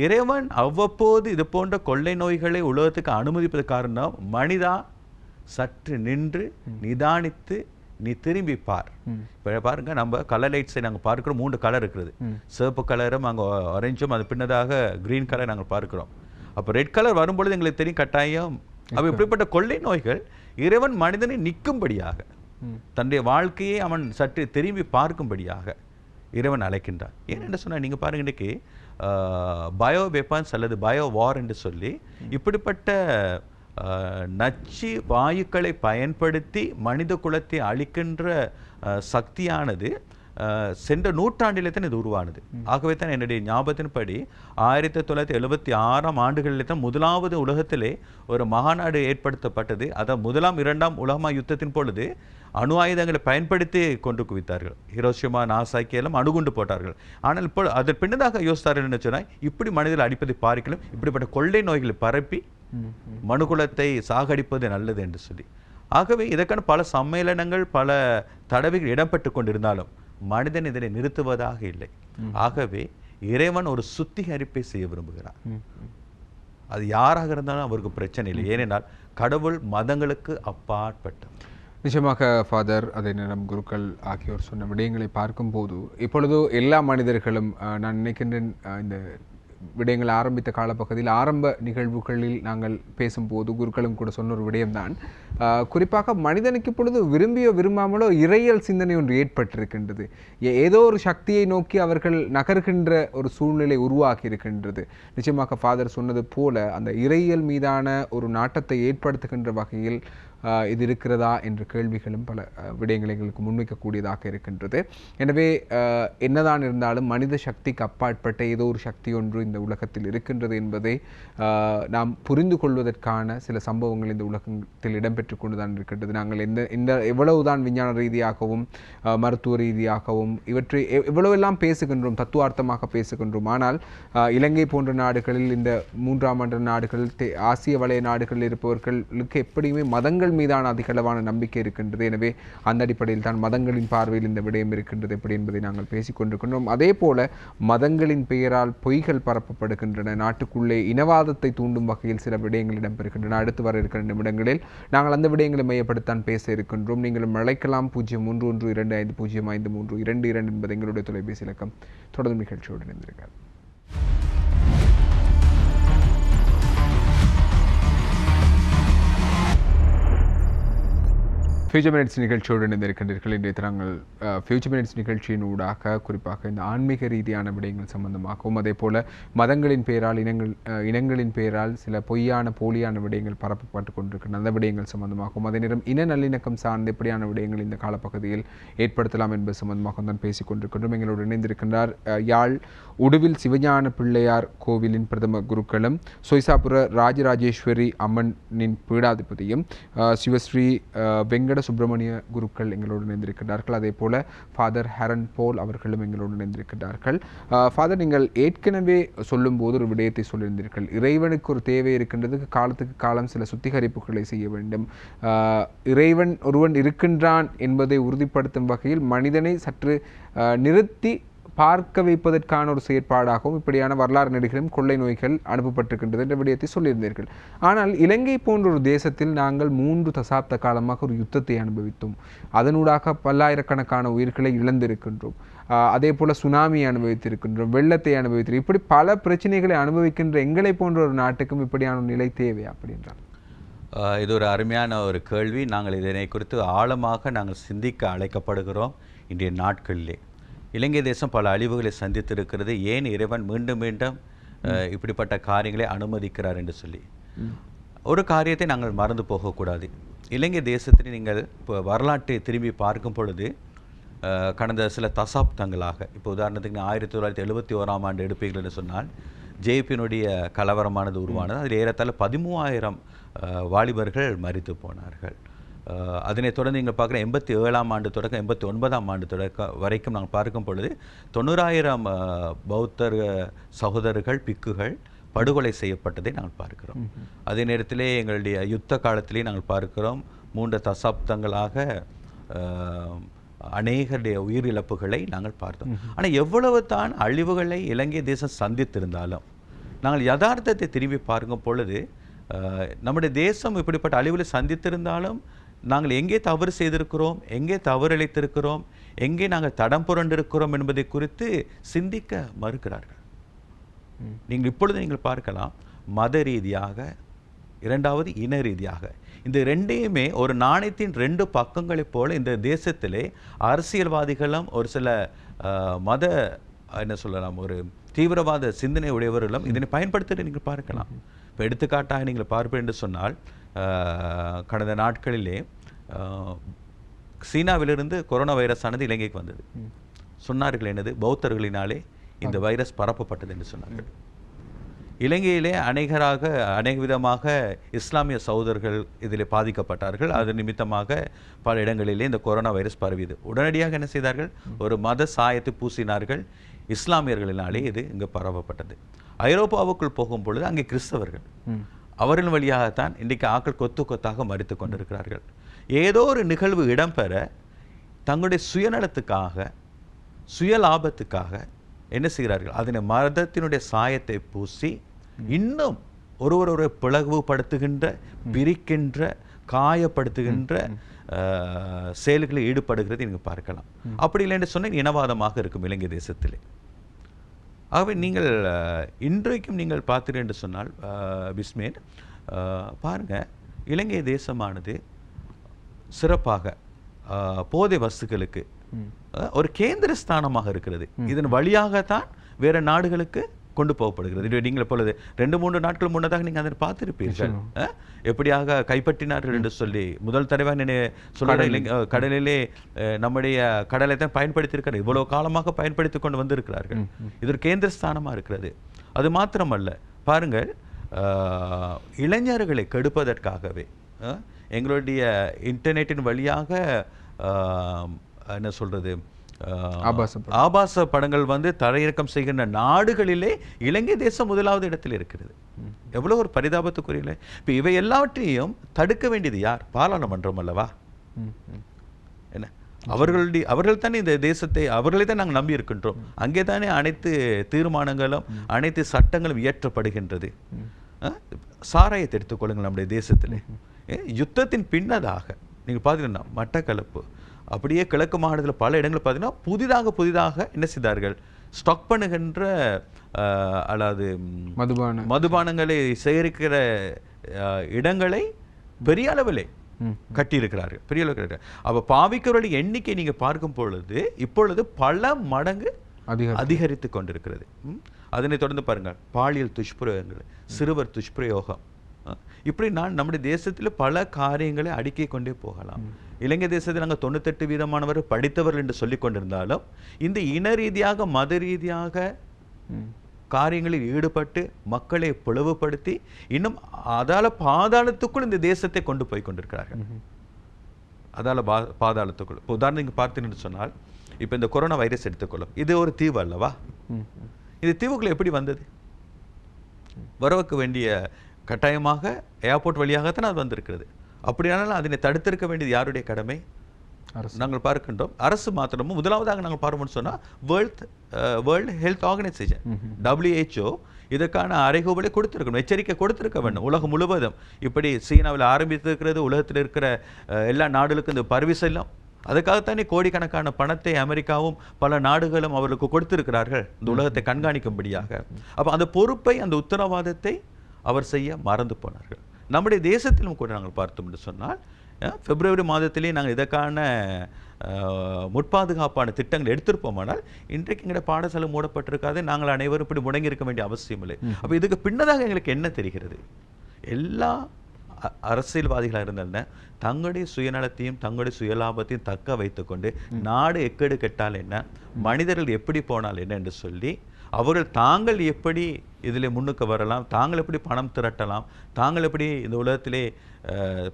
இறைவன் அவ்வப்போது இது போன்ற கொள்ளை நோய்களை உலகத்துக்கு அனுமதிப்பது காரணம், மனிதா சற்று நின்று நிதானித்து நீ திரும்பி பார். இப்போ பாருங்க, நம்ம கலர் லைட்ஸை நாங்கள் பார்க்கிறோம். 3 கலர் இருக்கிறது. சிவப்பு கலரும் அங்கே ஆரஞ்சும், அது பின்னதாக கிரீன் கலர் நாங்கள் பார்க்கிறோம். அப்போ ரெட் கலர் வரும்பொழுது எங்களுக்கு தெரியும் கட்டாயம் அப்போ இப்படிப்பட்ட கொள்ளை நோய்கள் இறைவன் மனிதனை நிற்கும்படியாக, தன்னுடைய வாழ்க்கையை அவன் சற்று திரும்பி பார்க்கும்படியாக இறைவன் அழைக்கின்றார். ஏனென்று சொன்னால், நீங்கள் பாருங்க, இன்றைக்கு பயோ வெப்பன்ஸ் அல்லது பயோ வார் என்று சொல்லி இப்படிப்பட்ட நச்சு வாயுக்களை பயன்படுத்தி மனித குலத்தை அழிக்கின்ற சக்தியானது சென்ற நூற்றாண்டிலே தான் இது உருவானது. ஆகவே தான் என்னுடைய ஞாபகத்தின்படி 1976 ஆண்டுகளிலே தான் முதலாவது உலகத்திலே ஒரு மகாநாடு ஏற்படுத்தப்பட்டது. அதான் 1ஆம் 2ஆம் உலக யுத்தத்தின் பொழுது அணு ஆயுதங்களை பயன்படுத்தி கொண்டு குவித்தார்கள். ஹிரோஷிமா நாசாக்கி எல்லாம் அணுகுண்டு போட்டார்கள். ஆனால் இப்போ அதன் பின்னதாக யோசித்தார்கள் என்ன சொன்னால், இப்படி மனிதர்கள் அடிப்பதை பார்க்கலாம், இப்படிப்பட்ட கொள்ளை நோய்களை பரப்பி மனுகுலத்தை சாகடிப்பது நல்லது என்று சொல்லி. ஆகவே இதற்கான பல சம்மேளனங்கள் பல தடவைகள் இடம்பெற்று கொண்டிருந்தாலும் மனிதன் இதனை நிறுத்துவதாக இல்லை. ஆகவே இறைவன் ஒரு சுத்திகரிப்பை செய்ய விரும்புகிறார். அது யாராக இருந்தாலும் அவருக்கு பிரச்சனை இல்லை. ஏனென்றால் கடவுள் மதங்களுக்கு அப்பாற்பட்ட. நிச்சயமாக ஃபாதர், அதே நேரம் குருக்கள் ஆகியோர் சொன்ன விடயங்களை பார்க்கும்போது இப்பொழுது எல்லா மனிதர்களும், நான் நினைக்கின்றேன், இந்த விடயங்கள் ஆரம்பித்த காலப்பகுதியில் ஆரம்ப நிகழ்வுகளில் நாங்கள் பேசும்போது குருக்களும் கூட சொன்ன ஒரு விடயம்தான், குறிப்பாக மனிதனுக்கு இப்பொழுது விரும்பியோ விரும்பாமலோ இறையியல் சிந்தனை ஒன்று ஏற்பட்டிருக்கின்றது. ஏதோ ஒரு சக்தியை நோக்கி அவர்கள் நகர்கின்ற ஒரு சூழ்நிலை உருவாக்கி இருக்கின்றது. நிச்சயமாக ஃபாதர் சொன்னது போல அந்த இறையியல் மீதான ஒரு நாட்டத்தை ஏற்படுத்துகின்ற வகையில் இது இருக்கிறதா என்ற கேள்விகளும் பல விடயங்களை எங்களுக்கு முன்வைக்கக்கூடியதாக இருக்கின்றது. எனவே என்னதான் இருந்தாலும் மனித சக்திக்கு அப்பாற்பட்ட ஏதோ ஒரு சக்தி ஒன்று இந்த உலகத்தில் இருக்கின்றது என்பதை நாம் புரிந்து கொள்வதற்கான சில சம்பவங்கள் இந்த உலகத்தில் இடம்பெற்று கொண்டு தான் இருக்கின்றது. நாங்கள் இந்த எவ்வளவுதான் விஞ்ஞான ரீதியாகவும் மருத்துவ ரீதியாகவும் இவற்றை எவ்வளவெல்லாம் பேசுகின்றோம், தத்துவார்த்தமாக பேசுகின்றோம். ஆனால் இலங்கை போன்ற நாடுகளில், இந்த 3ஆம் ஆண்டு நாடுகளில், ஆசிய வலய நாடுகளில் இருப்பவர்களுக்கு எப்படியுமே மதங்கள் மீதான அதிகளவான நம்பிக்கை இருக்கின்றது. எனவே அந்த அடிப்படையில் தான் மதங்களின் பார்வையில் இந்த விடயம் இருக்கின்றது எப்படி என்பதை நாங்கள் பேசிக்கொண்டிருக்கின்றோம். அதே போல மதங்களின் பெயரால் பொய்கள் பரப்பப்படுகின்றன. நாட்டுக்குள்ளே இனவாதத்தை தூண்டும் வகையில் சில விடயங்கள் இடம்பெறுகின்றன. அடுத்து வர இருக்கிற நிமிடங்களில் நாங்கள் அந்த விடயங்களை மையப்படுத்தான் பேச இருக்கின்றோம். நீங்களும் அழைக்கலாம் 0312250532 என்பது எங்களுடைய தொலைபேசி இலக்கம். தொடர்ந்து நிகழ்ச்சியோடு இணைந்திருக்கிறார். ஃபியூச்சர் மினிட்ஸ் நிகழ்ச்சியோடு இணைந்திருக்கின்றீர்கள். இன்றைய நாங்கள் ஃபியூச்சர் மினிட்ஸ் நிகழ்ச்சியின் ஊடாக குறிப்பாக இந்த ஆன்மீக ரீதியான விடயங்கள் சம்பந்தமாகவும் அதே போல மதங்களின் பெயரால் இனங்களின் பெயரால் சில பொய்யான போலியான விடயங்கள் பரப்பப்பட்டு கொண்டிருக்கின்றன. அந்த விடயங்கள் சம்பந்தமாகவும் அதே நேரம் இன நல்லிணக்கம் சார்ந்த எப்படியான விடயங்கள் இந்த காலப்பகுதியில் ஏற்படுத்தலாம் என்பது சம்பந்தமாக தான் பேசிக் கொண்டிருக்கின்றோம். எங்களோடு இணைந்திருக்கின்றார் யாழ் உடுவில் சிவஞான பிள்ளையார் கோவிலின் பிரதம குருக்களும் சொய்சாபுர ராஜராஜேஸ்வரி அம்மனின் பீடாதிபதியும் சிவஸ்ரீ வெங்கட சுப்பிரமணிய குருக்கள் எங்களோடு இணைந்திருக்கிறார்கள். அதே போல ஃபாதர் ஹரன் போல் அவர்களும் எங்களோடு இணைந்திருக்கிறார்கள். ஃபாதர், நீங்கள் ஏற்கனவே சொல்லும்போது ஒரு விடயத்தை சொல்லியிருந்தீர்கள். இறைவனுக்கு ஒரு தேவை இருக்கின்றதுக்கு காலத்துக்கு காலம் சில சுத்திகரிப்புகளை செய்ய வேண்டும். இறைவன் ஒருவன் இருக்கின்றான் என்பதை உறுதிப்படுத்தும் வகையில் மனிதனை சற்று நிறுத்தி பார்க்க வைப்பதற்கான ஒரு செயற்பாடாகவும் இப்படியான வரலாறு நெடுகிலும் கொள்ளை நோய்கள் அனுப்பப்பட்டிருக்கின்றது என்ற விடயத்தை சொல்லியிருந்தீர்கள். ஆனால் இலங்கை போன்ற ஒரு தேசத்தில் நாங்கள் 3 தசாப்த காலமாக ஒரு யுத்தத்தை அனுபவித்தோம். அதனூடாக பல்லாயிரக்கணக்கான உயிர்களை இழந்திருக்கின்றோம். அதே போல சுனாமியை அனுபவித்திருக்கின்றோம், வெள்ளத்தை அனுபவித்திருக்கிறோம். இப்படி பல பிரச்சனைகளை அனுபவிக்கின்ற எங்களை போன்ற ஒரு நாட்டுக்கும் இப்படியான ஒரு நிலை தேவை அப்படின்றார். இது ஒரு அருமையான ஒரு கேள்வி. நாங்கள் இதனை குறித்து ஆழமாக நாங்கள் சிந்திக்க அழைக்கப்படுகிறோம். இன்றைய நாட்களிலே இலங்கை தேசம் பல அழிவுகளை சந்தித்திருக்கிறது. ஏன் இறைவன் மீண்டும் மீண்டும் இப்படிப்பட்ட காரியங்களை அனுமதிக்கிறார் என்று சொல்லி ஒரு காரியத்தை நாங்கள் மறந்து போகக்கூடாது. இலங்கை தேசத்தில் நீங்கள் இப்போ வரலாற்றை திரும்பி பார்க்கும் பொழுது கடந்த சில தசாப்தங்களாக, இப்போ உதாரணத்துக்கு 1971ஆம் ஆண்டு எடுப்பீர்கள் என்று சொன்னால் ஜேபியினுடைய கலவரமானது உருவானது. அதில் ஏறத்தாழ 13,000 வாலிபர்கள் மரித்து போனார்கள். அதனைத் தொடர்ந்து நீங்கள் பார்க்குற 87ஆம் ஆண்டு தொடக்கம் 89ஆம் ஆண்டு தொடக்கம் வரைக்கும் நாங்கள் பார்க்கும் பொழுது 90,000 பௌத்தர் சகோதரர்கள் பிக்குகள் படுகொலை செய்யப்பட்டதை நாங்கள் பார்க்கிறோம். அதே நேரத்திலே எங்களுடைய யுத்த காலத்திலே நாங்கள் பார்க்கிறோம் 3 தசாப்தங்களாக அநேகருடைய உயிரிழப்புகளை நாங்கள் பார்த்தோம். ஆனால் எவ்வளவு தான் அழிவுகளை இலங்கை தேசம் சந்தித்திருந்தாலும் நாங்கள் யதார்த்தத்தை திரும்பி பார்க்கும் பொழுது நம்முடைய தேசம் இப்படிப்பட்ட அழிவுகளை சந்தித்திருந்தாலும் நாங்கள் எங்கே தவறு செய்திருக்கிறோம், எங்கே தவறிழைத்திருக்கிறோம், எங்கே நாங்கள் தடம் புரண்டிருக்கிறோம் என்பதை குறித்து சிந்திக்க மறுக்கிறார்கள். நீங்கள் பார்க்கலாம், மத ரீதியாக, இரண்டாவது இன ரீதியாக, இந்த ரெண்டையுமே ஒரு நாணயத்தின் 2 பக்கங்களைப் போல இந்த தேசத்திலே அரசியல்வாதிகளும் ஒரு சில மத என்ன சொல்லலாம் ஒரு தீவிரவாத சிந்தனை உடையவர்களும் இதனை பயன்படுத்திட்டு நீங்கள் பார்க்கலாம். இப்போ எடுத்துக்காட்டாக நீங்கள் பார்ப்பேன் என்று சொன்னால் கடந்த நாட்களிலே சீனாவிலிருந்து கொரோனா வைரஸ் ஆனது இலங்கைக்கு வந்தது. சொன்னார்கள் என்னது, பௌத்தர்களினாலே இந்த வைரஸ் பரப்பப்பட்டது என்று சொன்னார்கள். இலங்கையிலே அநேக விதமாக இஸ்லாமிய சகோதரர்கள் இதில் பாதிக்கப்பட்டார்கள். அது நிமித்தமாக பல இடங்களிலே இந்த கொரோனா வைரஸ் பரவியது. உடனடியாக என்ன செய்தார்கள், ஒரு மத சாயத்தை பூசினார்கள். இஸ்லாமியர்களினாலே இது இங்கு பரவப்பட்டது. ஐரோப்பாவுக்குள் போகும் பொழுது அங்கே கிறிஸ்தவர்கள், அவரின் வழியாகத்தான் இன்றைக்கு ஆக்கள் கொத்து கொத்தாக மரித்து கொண்டிருக்கிறார்கள். ஏதோ ஒரு நிகழ்வு இடம்பெற தங்களுடைய சுயநலத்துக்காக, சுய லாபத்துக்காக என்ன செய்கிறார்கள், அதனை மதத்தினுடைய சாயத்தை பூசி இன்னும் ஒருவரை பிளவுபடுத்துகின்ற, பிரிக்கின்ற, காயப்படுத்துகின்ற செயல்களில் ஈடுபடுகிறது நீங்கள் பார்க்கலாம். அப்படி இல்லை என்று சொன்னால் இனவாதமாக இருக்கும் இலங்கை தேசத்திலே. ஆகவே நீங்கள் இன்றைக்கும் நீங்கள் பார்த்தீர்கள் என்று சொன்னால் பிஸ்மேன் பாருங்கள், இலங்கை தேசமானது சிறப்பாக போதை வஸ்துக்களுக்கு ஒரு கேந்திர ஸ்தானமாக இருக்கிறது. இதன் வழியாகத்தான் வேறு நாடுகளுக்கு கொண்டு போகப்படுகிறது. நீங்கள் இப்பொழுது 2-3 நாட்கள் முன்னதாக நீங்கள் அதை பார்த்திருப்பீர்கள், எப்படியாக கைப்பற்றினார்கள் என்று சொல்லி. முதல் தடவை சொல்ல கடலிலே நம்முடைய கடலை தான் பயன்படுத்தியிருக்கிறார், இவ்வளவு காலமாக பயன்படுத்தி கொண்டு வந்திருக்கிறார்கள். இது ஒரு கேந்திர ஸ்தானமாக இருக்கிறது. அது மாத்திரமல்ல, பாருங்கள், இளைஞர்களை கெடுப்பதற்காகவே எங்களுடைய இன்டர்நெட்டின் வழியாக என்ன சொல்றது, ஆபாச படங்கள் தரையிறக்கம் செய்கின்ற நாடுகளிலே இலங்கை தேசம் முதலாவது இடத்தில் இருக்கிறது. எவ்வளவு ஒரு பரிதாபத்துக்குரிய. இப்ப இவை எல்லாவற்றையும் தடுக்க வேண்டியது யார்? பாராளுமன்றம் அல்லவா? என்ன, அவர்கள் தானே இந்த தேசத்தை, அவர்களை தான் நாங்கள் நம்பி இருக்கின்றோம். அங்கே தானே அனைத்து தீர்மானங்களும் அனைத்து சட்டங்களும் இயற்றப்படுகின்றது. சாராயத்தை எடுத்துக்கொள்ளுங்கள், நம்முடைய தேசத்திலே யுத்தத்தின் பின்னதாக நீங்கள் பார்த்தீங்கன்னா மட்டக்களப்பு, அப்படியே கிழக்கு மாநிலத்தில் பல இடங்கள் பார்த்தீங்கன்னா புதிதாக என்ன செய்தார்கள், ஸ்டாக் பண்ணுகின்ற அதாவது மதுபானங்களை சேகரிக்கிற இடங்களை பெரிய அளவிலே கட்டியிருக்கிறார்கள், பெரிய அளவுக்கு கட்டியிருக்கிறார்கள். அப்போ பாவிக்கிறவர்களுடைய எண்ணிக்கை நீங்கள் பார்க்கும் பொழுது இப்பொழுது பல மடங்கு அதிகரித்து கொண்டிருக்கிறது. அதனை தொடர்ந்து பாருங்கள், பாலியல் துஷ்பிரயோகங்கள், சிறுவர் துஷ்பிரயோகம், இப்படி நம்முடைய தேசத்தில் பல காரியங்களை அடுக்கிக் கொண்டே போகலாம். இலங்கை தேசத்தில் நாங்கள் 98% படித்தவர்கள் என்று சொல்லிக் கொண்டிருந்தாலும் இந்த இன ரீதியாக மத ரீதியாக காரியங்களில் ஈடுபட்டு மக்களை பிளவுபடுத்தி இன்னும் அதால பாதாளத்துக்குள் இந்த தேசத்தை கொண்டு போய் கொண்டிருக்கிறார்கள். அதால பாதாளத்துக்குள். இப்போ உதாரணத்துக்கு பார்த்தீங்கன்னு சொன்னால், இப்போ இந்த கொரோனா வைரஸ் எடுத்துக்கொள்ளும், இது ஒரு தீவு அல்லவா? இது தீவுக்குள்ள எப்படி வந்தது? வரவுக்கு வேண்டிய கட்டாயமாக ஏர்போர்ட் வழியாகத்தான் அது வந்திருக்கிறது. அப்படியானாலும் அதனை தடுத்திருக்க வேண்டியது யாருடைய கடமை? நாங்கள் பார்க்கின்றோம். அரசு மாத்திரமும் முதலாவதாக நாங்கள் பார்ப்போம்னு சொன்னால் வேர்ல்டு ஹெல்த் ஆர்கனைசேஷன் WHO இதற்கான அறைகூவலை கொடுத்திருக்கணும், எச்சரிக்கை கொடுத்திருக்க வேண்டும். உலகம் முழுவதும் இப்படி சீனாவில் ஆரம்பித்திருக்கிறது, உலகத்தில் இருக்கிற எல்லா நாடுகளுக்கும் இந்த பரவி செல்லும். அதுக்காகத்தானே கோடிக்கணக்கான பணத்தை அமெரிக்காவும் பல நாடுகளும் அவர்களுக்கு கொடுத்திருக்கிறார்கள் இந்த உலகத்தை கண்காணிக்கும்படியாக. அப்போ அந்த பொறுப்பை, அந்த உத்தரவாதத்தை அவர் செய்ய மறந்து போனார்கள். நம்முடைய தேசத்திலும் கூட நாங்கள் பார்த்தோம் என்று சொன்னால், பிப்ரவரி மாதத்திலே நாங்கள் இதற்கான முற்பாதுகாப்பான திட்டங்கள் எடுத்திருப்போமானால் இன்றைக்கு எங்களுடைய பாடசாலை மூடப்பட்டிருக்காது, நாங்கள் அனைவரும் இப்படி முடங்கி இருக்க வேண்டிய அவசியம் இல்லை. அப்போ இதுக்கு பின்னதாக எங்களுக்கு என்ன தெரிகிறது? எல்லா அரசியல்வாதிகளாக இருந்தாலும் தங்களுடைய சுயநலத்தையும் தங்களுடைய சுயலாபத்தையும் தக்க வைத்துக்கொண்டு நாடு எக்கேடு கெட்டால் என்ன, மனிதர்கள் எப்படி போனால் என்ன என்று சொல்லி அவர்கள் தாங்கள் எப்படி இதில் முன்னுக்கு வரலாம், தாங்கள் எப்படி பணம் திரட்டலாம், தாங்கள் எப்படி இந்த உலகத்திலே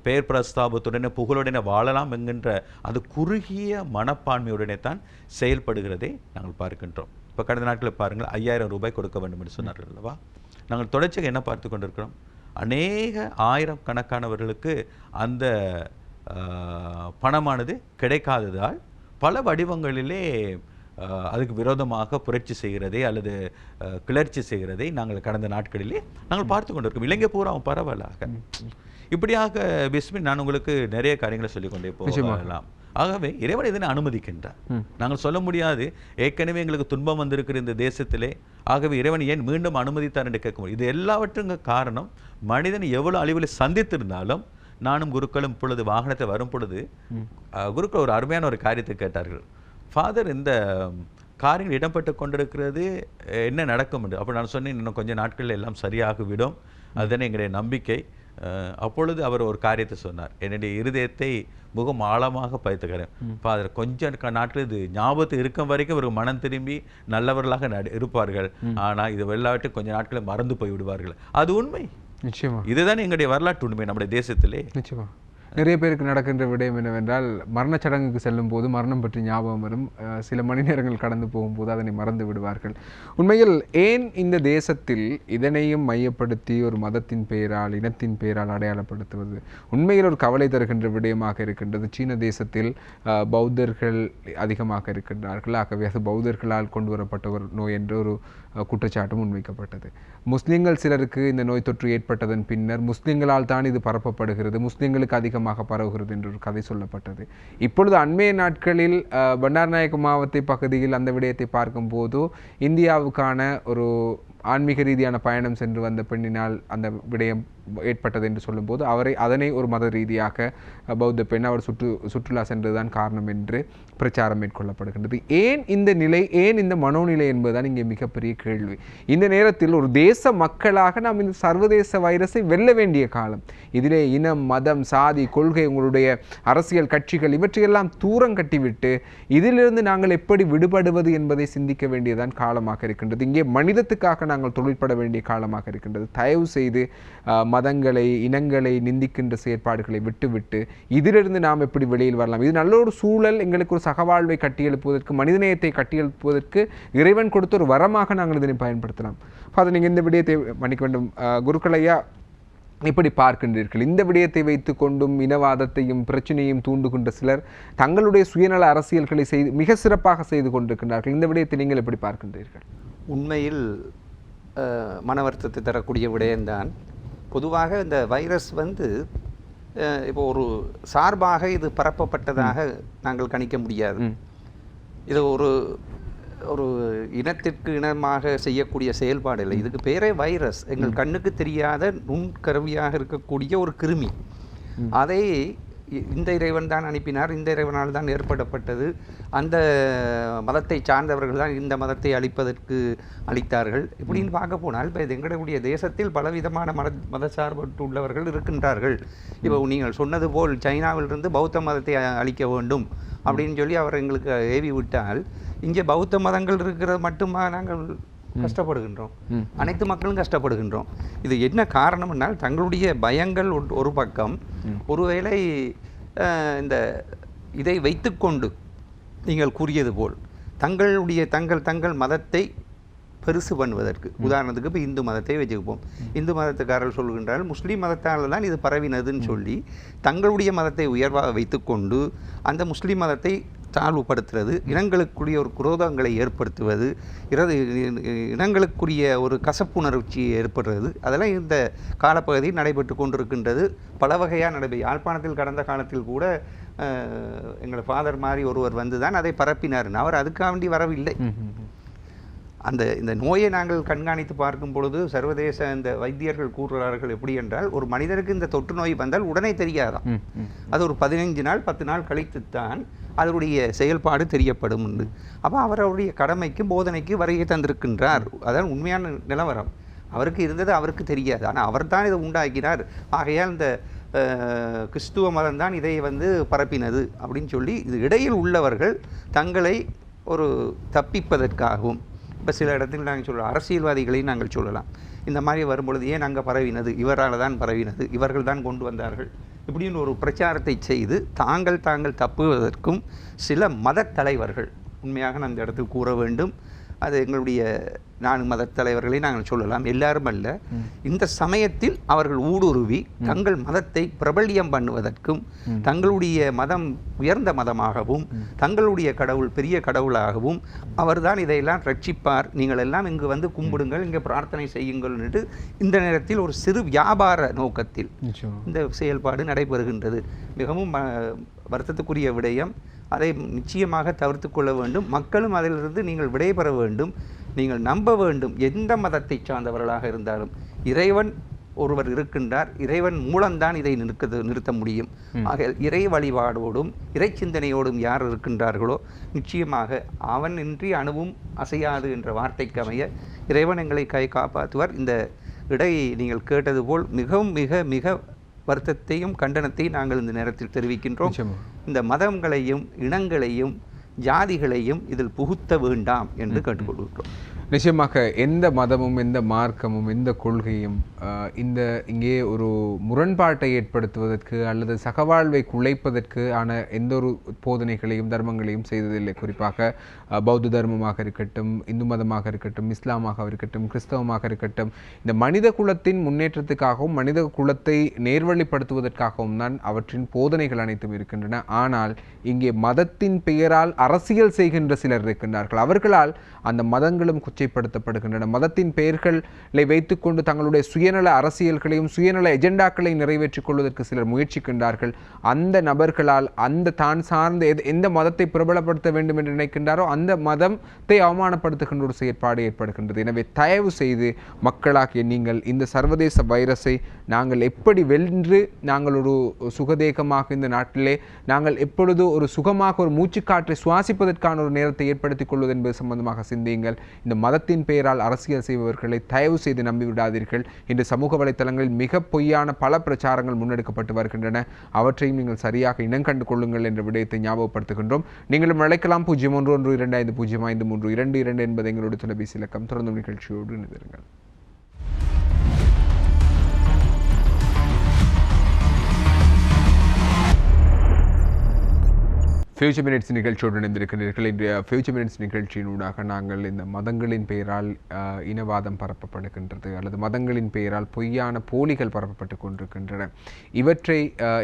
பெயர் பிரஸ்தாபத்துடனே புகழுடனே வாழலாம் என்கின்ற அது குறுகிய மனப்பான்மையுடனே தான் செயல்படுகிறதை நாங்கள் பார்க்கின்றோம். இப்போ கடந்த நாட்களில் பாருங்கள், 5000 ரூபாய் கொடுக்க வேண்டும் என்று சொன்னார்கள் அல்லவா? நாங்கள் தொடர்ச்சியாக என்ன பார்த்து கொண்டிருக்கிறோம்? அநேக ஆயிரக்கணக்கானவர்களுக்கு அந்த பணமானது கிடைக்காததால் பல வடிவங்களிலே அதுக்கு விரோதமாக புரட்சி செய்கிறதை அல்லது கிளர்ச்சி செய்கிறதை நாங்கள் கடந்த நாட்களிலே நாங்கள் பார்த்து கொண்டிருக்கோம். இலங்கை பூரா பரவலாக இப்படியாக பிஸ்மி நான் உங்களுக்கு நிறைய காரியங்களை சொல்லிக்கொண்டே போகலாம். ஆகவே இறைவன் இதனை அனுமதிக்கின்றார். நாங்கள் சொல்ல முடியாது ஏற்கனவே எங்களுக்கு துன்பம் வந்திருக்கிற இந்த தேசத்திலே, ஆகவே இறைவன் ஏன் மீண்டும் அனுமதித்தார் என்று கேட்க முடியும். இது எல்லாவற்றும் காரணம் மனிதன் எவ்வளவு அழிவில் சந்தித்திருந்தாலும், நானும் குருக்களும் இப்பொழுது வாகனத்தை வரும் பொழுது குருக்கள் ஒரு அருமையான ஒரு காரியத்தை கேட்டார்கள். ஃபாதர், இந்த காரியங்கள் இடம்பெற்று கொண்டிருக்கிறது, என்ன நடக்கும் என்று. அப்போ நான் சொன்னேன், இன்னும் கொஞ்சம் நாட்களில் எல்லாம் சரியாக விடும், அதுதானே எங்களுடைய நம்பிக்கை. அப்பொழுது அவர் ஒரு காரியத்தை சொன்னார், என்னுடைய இருதயத்தை முகம் ஆழமாக பதித்துக்கிறேன். ஃபாதர், கொஞ்சம் நாட்கள் இது ஞாபகத்தில் இருக்கும் வரைக்கும் ஒரு மனம் திரும்பி நல்லவர்களாக இருப்பார்கள், ஆனால் இது வெள்ளாட்டு கொஞ்சம் நாட்களை மறந்து போய் விடுவார்கள். அது உண்மை, நிச்சயமா. இதுதான் எங்களுடைய வரலாற்று உண்மை நம்முடைய தேசத்திலே. நிச்சயமா நிறைய பேருக்கு நடக்கின்ற விடயம் என்னவென்றால், மரணச் சடங்குக்கு செல்லும் போது மரணம் பற்றி ஞாபகம் வரும், சில மணி நேரங்கள் கடந்து போகும்போது அதனை மறந்து விடுவார்கள். உண்மையில் ஏன் இந்த தேசத்தில் இதனையும் மையப்படுத்தி ஒரு மதத்தின் பெயரால், இனத்தின் பெயரால் அடையாளப்படுத்துவது உண்மையில் ஒரு கவலை தருகின்ற விடயமாக இருக்கின்றது. சீன தேசத்தில் பௌத்தர்கள் அதிகமாக இருக்கின்றார்கள், ஆகவே அது பௌத்தர்களால் கொண்டு வரப்பட்ட ஒரு நோய் என்ற ஒரு குற்றச்சாட்டும் முன்வைக்கப்பட்டது. முஸ்லிம்கள் சிலருக்கு இந்த நோய் தொற்று ஏற்பட்டதன் பின்னர் முஸ்லிம்களால் தான் இது பரப்பப்படுகிறது, முஸ்லிம்களுக்கு அதிகமாக பரவுகிறது என்று ஒரு கதை சொல்லப்பட்டது. இப்பொழுது அண்மைய நாட்களில் பண்டாரநாயக்க மாவட்ட பகுதியில் அந்த விடயத்தை பார்க்கும்போது இந்தியாவுக்கான ஒரு ஆன்மீக ரீதியான பயணம் சென்று வந்த பெண்ணினால் அந்த விடயம் ஏற்பட்டது என்று சொல்லும்போது அதனை ஒரு மத ரீதியாக பௌத்த பெண் அவர் சுற்றுலா சென்றதுதான் காரணம் என்று பிரச்சாரம் மேற்கொள்ளப்படுகின்றது. ஏன் இந்த நிலை, ஏன் இந்த மனோநிலை என்பதுதான் இங்கே மிகப்பெரிய கேள்வி. இந்த நேரத்தில் ஒரு தேச மக்களாக நாம் இந்த சர்வதேச வைரஸை வெல்ல வேண்டிய காலம். இதிலே இனம், மதம், சாதி, கொள்கை, உங்களுடைய அரசியல் கட்சிகள் இவற்றையெல்லாம் தூரம் கட்டிவிட்டு இதிலிருந்து நாங்கள் எப்படி விடுபடுவது என்பதை சிந்திக்க வேண்டியதான் காலமாக இருக்கின்றது. இங்கே மனிதத்துக்காக நாங்கள் தொழிற்பட வேண்டிய காலமாக இருக்கின்றது. தயவு செய்து மதங்களை, இனங்களை நிந்திக்கின்ற செயற்பாடுகளை விட்டுவிட்டு இதிலிருந்து நாம் எப்படி வெளியில் வரலாம், இது நல்ல ஒரு சூழல், எங்களுக்கு ஒரு சகவாழ்வை கட்டியெழுப்புவதற்கு, மனிதநேயத்தை கட்டியெழுப்புவதற்கு இறைவன் கொடுத்த ஒரு வரமாக நாங்கள் இதனை பயன்படுத்தலாம். ஃபாதர், நீங்கள் இந்த விடயத்தை மன்னிக்க வேண்டும், குருக்களையா எப்படி பார்க்கின்றீர்கள்? இந்த விடயத்தை வைத்து கொண்டும் இனவாதத்தையும் பிரச்சனையும் தூண்டுகின்ற சிலர் தங்களுடைய சுயநல அரசியல்களை செய்து மிக சிறப்பாக செய்து கொண்டிருக்கின்றார்கள். இந்த விடயத்தை நீங்கள் எப்படி பார்க்கின்றீர்கள்? உண்மையில் மன வருத்தத்தை தரக்கூடிய விடயம்தான். பொதுவாக இந்த வைரஸ் இப்போ ஒரு சார்பாக இது பரப்பப்பட்டதாக நாங்கள் கணிக்க முடியாது. இது ஒரு இனத்திற்கு இனமாக செய்யக்கூடிய செயல்பாடு இல்லை. இதுக்கு பேரே வைரஸ், எங்கள் கண்ணுக்கு தெரியாத நுண்கருவியாக இருக்கக்கூடிய ஒரு கிருமி. அதை இந்த இறைவன் தான் அனுப்பினார், இந்த இறைவனால் தான் ஏற்படப்பட்டது, அந்த மதத்தை சார்ந்தவர்கள் தான் இந்த மதத்தை அளித்தார்கள் இப்படின்னு பார்க்க போனால் இப்போ எங்களுடைய தேசத்தில் பலவிதமான மதச்சார்பற்று உள்ளவர்கள் இருக்கின்றார்கள். இப்போ நீங்கள் சொன்னது போல் சைனாவிலிருந்து பௌத்த மதத்தை அழிக்க வேண்டும் அப்படின்னு சொல்லி அவர் எங்களுக்கு ஏவி விட்டால், இங்கே பௌத்த மதங்கள் இருக்கிறது மட்டுமா நாங்கள் கஷ்டப்படுகின்றோம்? அனைத்து மக்களும் கஷ்டப்படுகின்றோம். இது என்ன காரணம்னால் தங்களுடைய பயங்கள் ஒரு பக்கம், ஒருவேளை இந்த இதை வைத்துக்கொண்டு நீங்கள் கூறியது போல் தங்கள் மதத்தை பெருசு பண்ணுவதற்கு, உதாரணத்துக்கு இப்போ இந்து மதத்தை வச்சுக்குப்போம். இந்து மதத்துக்காரர்கள் சொல்கின்றால் முஸ்லீம் மதத்தால் தான் இது பரவினதுன்னு சொல்லி தங்களுடைய மதத்தை உயர்வாக வைத்துக்கொண்டு அந்த முஸ்லீம் மதத்தை தாழ்வுபடுத்துறது, இனங்களுக்குரிய ஒரு குரோதங்களை ஏற்படுத்துவது, இனங்களுக்குரிய ஒரு கசப்புணர்ச்சியை ஏற்படுறது, அதெல்லாம் இந்த காலப்பகுதியில் நடைபெற்று கொண்டிருக்கின்றது. பல வகையாக யாழ்ப்பாணத்தில் கடந்த காலத்தில் கூட எங்கள் ஃபாதர் மாதிரி ஒருவர் வந்து தான் அதை பரப்பினார். அவர் அதுக்காக வேண்டி வரவில்லை. இந்த நோயை நாங்கள் கண்காணித்து பார்க்கும் பொழுது சர்வதேச இந்த வைத்தியர்கள் கூறுகிறார்கள் எப்படி என்றால், ஒரு மனிதருக்கு இந்த தொற்று நோய் வந்தால் உடனே தெரியாதான், அது ஒரு 15 நாள் 10 நாள் கழித்துத்தான் அதனுடைய செயல்பாடு தெரியப்படும் உண்டு. அப்போ அவருடைய கடமைக்கு போதனைக்கு வருகை தந்திருக்கின்றார். அதான் உண்மையான நிலவரம். அவருக்கு இருந்தது அவருக்கு தெரியாது, ஆனால் அவர் தான் இதை உண்டாக்கினார். ஆகையால் இந்த கிறிஸ்துவ மதம் தான் இதை பரப்பினது அப்படின்னு சொல்லி இது இடையில் உள்ளவர்கள் தங்களை ஒரு தப்பிப்பதற்காகவும், இப்போ சில இடத்தில் நாங்கள் சொல்கிறோம், அரசியல்வாதிகளையும் நாங்கள் சொல்லலாம். இந்த மாதிரி வரும்பொழுது ஏன் அங்கே பரவினது, இவரால் தான் பரவினது, இவர்கள் தான் கொண்டு வந்தார்கள் இப்படின்னு ஒரு பிரச்சாரத்தை செய்து தாங்கள் தப்புவதற்கும் சில மத தலைவர்கள், உண்மையாக நான் இந்த இடத்தில் கூற வேண்டும், அது எங்களுடைய 4 மத தலைவர்களை நாங்கள் சொல்லலாம், எல்லாரும் அல்ல, இந்த சமயத்தில் அவர்கள் ஊடுருவி தங்கள் மதத்தை பிரபல்யம் பண்ணுவதற்கும், தங்களுடைய மதம் உயர்ந்த மதமாகவும் தங்களுடைய கடவுள் பெரிய கடவுளாகவும் அவர்தான் இதையெல்லாம் ரட்சிப்பார், நீங்கள் எல்லாம் இங்கு கும்பிடுங்கள், இங்கே பிரார்த்தனை செய்யுங்கள் என்று இந்த நேரத்தில் ஒரு சிறு வியாபார நோக்கத்தில் இந்த செயல்பாடு நடைபெறுகின்றது. மிகவும் வருத்தத்துக்குரிய விடயம். அதை நிச்சயமாக தவிர்த்து கொள்ள வேண்டும். மக்களும் அதிலிருந்து நீங்கள் விடைபெற வேண்டும். நீங்கள் நம்ப வேண்டும், எந்த மதத்தை சார்ந்தவர்களாக இருந்தாலும் இறைவன் ஒருவர் இருக்கின்றார், இறைவன் மூலம்தான் இதை நிறுத்த முடியும். ஆக இறை வழிபாடோடும் இறை சிந்தனையோடும் யார் இருக்கின்றார்களோ நிச்சயமாக அவன் இன்றி அணுவும் அசையாது என்ற வார்த்தைக்கு அமைய இறைவன் எங்களை காப்பாற்றுவார். இந்த இடை நீங்கள் கேட்டது போல் மிகவும் மிக மிக வருத்தத்தையும் கண்டனத்தையும் நாங்கள் இந்த நேரத்தில் தெரிவிக்கின்றோம். இந்த மதங்களையும் இனங்களையும் ஜாதிகளையும் இதில் புகுத்த வேண்டாம் என்று கேட்டுக்கொள்கிறோம். நிச்சயமாக எந்த மதமும் எந்த மார்க்கமும் எந்த கொள்கையும் இங்கே ஒரு முரண்பாட்டை ஏற்படுத்துவதற்கு அல்லது சகவாழ்வை குலைப்பதற்கு ஆன எந்த ஒரு போதனைகளையும் தர்மங்களையும் செய்ததில்லை. குறிப்பாக பௌத்த தர்மமாக இருக்கட்டும், இந்து மதமாக இருக்கட்டும், இஸ்லாமாக இருக்கட்டும், கிறிஸ்தவமாக இருக்கட்டும், இந்த மனித குலத்தின் முன்னேற்றத்துக்காகவும் மனித குலத்தை நேர்வழிப்படுத்துவதற்காகவும் தான் அவற்றின் போதனைகள் அனைத்தும் இருக்கின்றன. ஆனால் இங்கே மதத்தின் பெயரால் அரசியல் செய்கின்ற சிலர் இருக்கின்றார்கள். அவர்களால் அந்த மதங்களும் கொச்சைப்படுத்தப்படுகின்றன. மதத்தின் பெயர்களை வைத்துக்கொண்டு தங்களுடைய சுயநல அரசியல்களையும் சுயநல எஜெண்டாக்களையும் நிறைவேற்றிக் கொள்வதற்கு சிலர் முயற்சிக்கின்றார்கள். அந்த நபர்களால் அந்த தான் சார்ந்த எந்த மதத்தை பிரபலப்படுத்த வேண்டும் என்று நினைக்கின்றாரோ அந்த மதத்தை அவமானப்படுத்துகின்ற ஒரு செயற்பாடு ஏற்படுகின்றது. எனவே தயவு செய்து மக்களாகிய நீங்கள் இந்த சர்வதேச வைரஸை நாங்கள் எப்படி வென்று நாங்கள் ஒரு சுகதேகமாக இந்த நாட்டிலே நாங்கள் எப்பொழுது ஒரு சுகமாக ஒரு மூச்சுக்காற்றை சுவாசிப்பதற்கான ஒரு நேரத்தை ஏற்படுத்திக் கொள்வது என்பது சம்பந்தமாக சிந்தியுங்கள். இந்த மதத்தின் பெயரால் அரசியல் செய்பவர்களை தயவு செய்து நம்பிவிடாதீர்கள். இன்று சமூக வலைத்தளங்களில் மிக பொய்யான பல பிரச்சாரங்கள் முன்னெடுக்கப்பட்டு வருகின்றன. அவற்றையும் நீங்கள் சரியாக இனங்கண்டு கொள்ளுங்கள் என்ற விடயத்தை ஞாபகப்படுத்துகின்றோம். நீங்களும் அழைக்கலாம் 0112255322 என்பது எங்களுடைய தொலைபேசி இலக்கம். தொடர்ந்து நிகழ்ச்சியோடு இணைந்திருங்கள். ஃபியூச்சர் மினிட்ஸ் நிகழ்ச்சியோடு இணைந்திருக்கிறீர்கள். இன்றைய ஃபியூச்சர் மினிட்ஸ் நிகழ்ச்சியினூடாக நாங்கள் இந்த மதங்களின் பெயரால் இனவாதம் பரப்பப்படுகின்றது அல்லது மதங்களின் பெயரால் பொய்யான போலிகள் பரப்பப்பட்டு கொண்டிருக்கின்றன. இவற்றை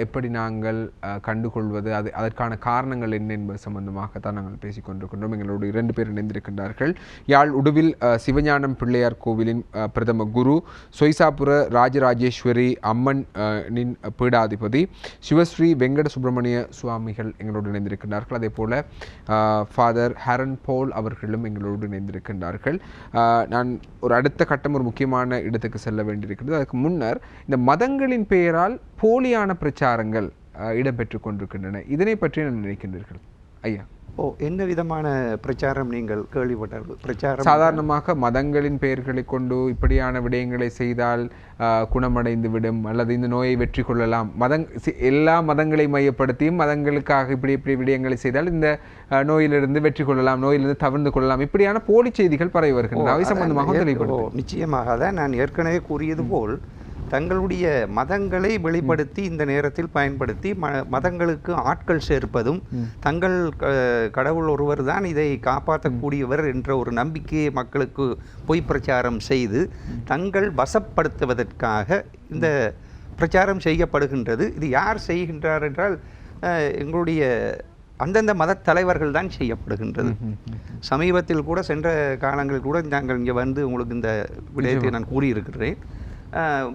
எப்படி நாங்கள் கண்டுகொள்வது, அதற்கான காரணங்கள் என்ன என்பது சம்பந்தமாகத்தான் நாங்கள் பேசிக்கொண்டிருக்கின்றோம். எங்களோடு 2 பேர் இணைந்திருக்கின்றார்கள். யாழ் உடுவில் சிவஞானம் பிள்ளையார் கோவிலின் பிரதம குரு, சொய்சாபுர ராஜராஜேஸ்வரி அம்மனின் பீடாதிபதி சிவஸ்ரீ வெங்கட சுப்பிரமணிய சுவாமிகள் எங்களோடு இணைந்திருக்கிறார்கள். அதே போல ஃபாதர் ஹரன் போல் அவர்களும் எங்களோடு இணைந்திருக்கின்றார்கள். நான் ஒரு அடுத்த கட்டம் ஒரு முக்கியமான இடத்துக்கு செல்ல வேண்டியிருக்கிறது. அதுக்கு முன்னர் இந்த மதங்களின் பெயரால் போலியான பிரச்சாரங்கள் இடம்பெற்று கொண்டிருக்கின்றன. இதனை பற்றி என்ன நினைக்கின்றீர்கள் ஐயா? என்ன விதமான பிரச்சாரம் நீங்கள் கேள்விப்பட்டார்கள்? பிரச்சாரம் சாதாரணமாக மதங்களின் பெயர்களை கொண்டு இப்படியான விடயங்களை செய்தால் குணமடைந்து விடும் அல்லது இந்த நோயை வெற்றி கொள்ளலாம், எல்லா மதங்களை மையப்படுத்தியும் மதங்களுக்காக இப்படி விடயங்களை செய்தால் இந்த நோயிலிருந்து வெற்றி கொள்ளலாம், நோயிலிருந்து தவிர்த்து கொள்ளலாம், இப்படியான போலி செய்திகள் பரவி வருகின்றன. அவை சம்பந்தமாக தெளிவுபடுத்தும். நிச்சயமாக தான் நான் ஏற்கனவே கூறியது போல் தங்களுடைய மதங்களை வெளிப்படுத்தி இந்த நேரத்தில் பயன்படுத்தி மதங்களுக்கு ஆட்கள் சேர்ப்பதும் தங்கள் கடவுள் ஒருவர் தான் இதை காப்பாற்றக்கூடியவர் என்ற ஒரு நம்பிக்கையை மக்களுக்கு பொய் பிரச்சாரம் செய்து தங்கள் வசப்படுத்துவதற்காக இந்த பிரச்சாரம் செய்யப்படுகின்றது. இது யார் செய்கின்றார் என்றால் எங்களுடைய அந்தந்த மத தலைவர்கள் தான் செய்யப்படுகின்றது. சமீபத்தில் கூட சென்ற காலங்கள் கூட நாங்கள் இங்கே வந்து உங்களுக்கு இந்த விடயத்தை நான் கூறியிருக்கிறேன்.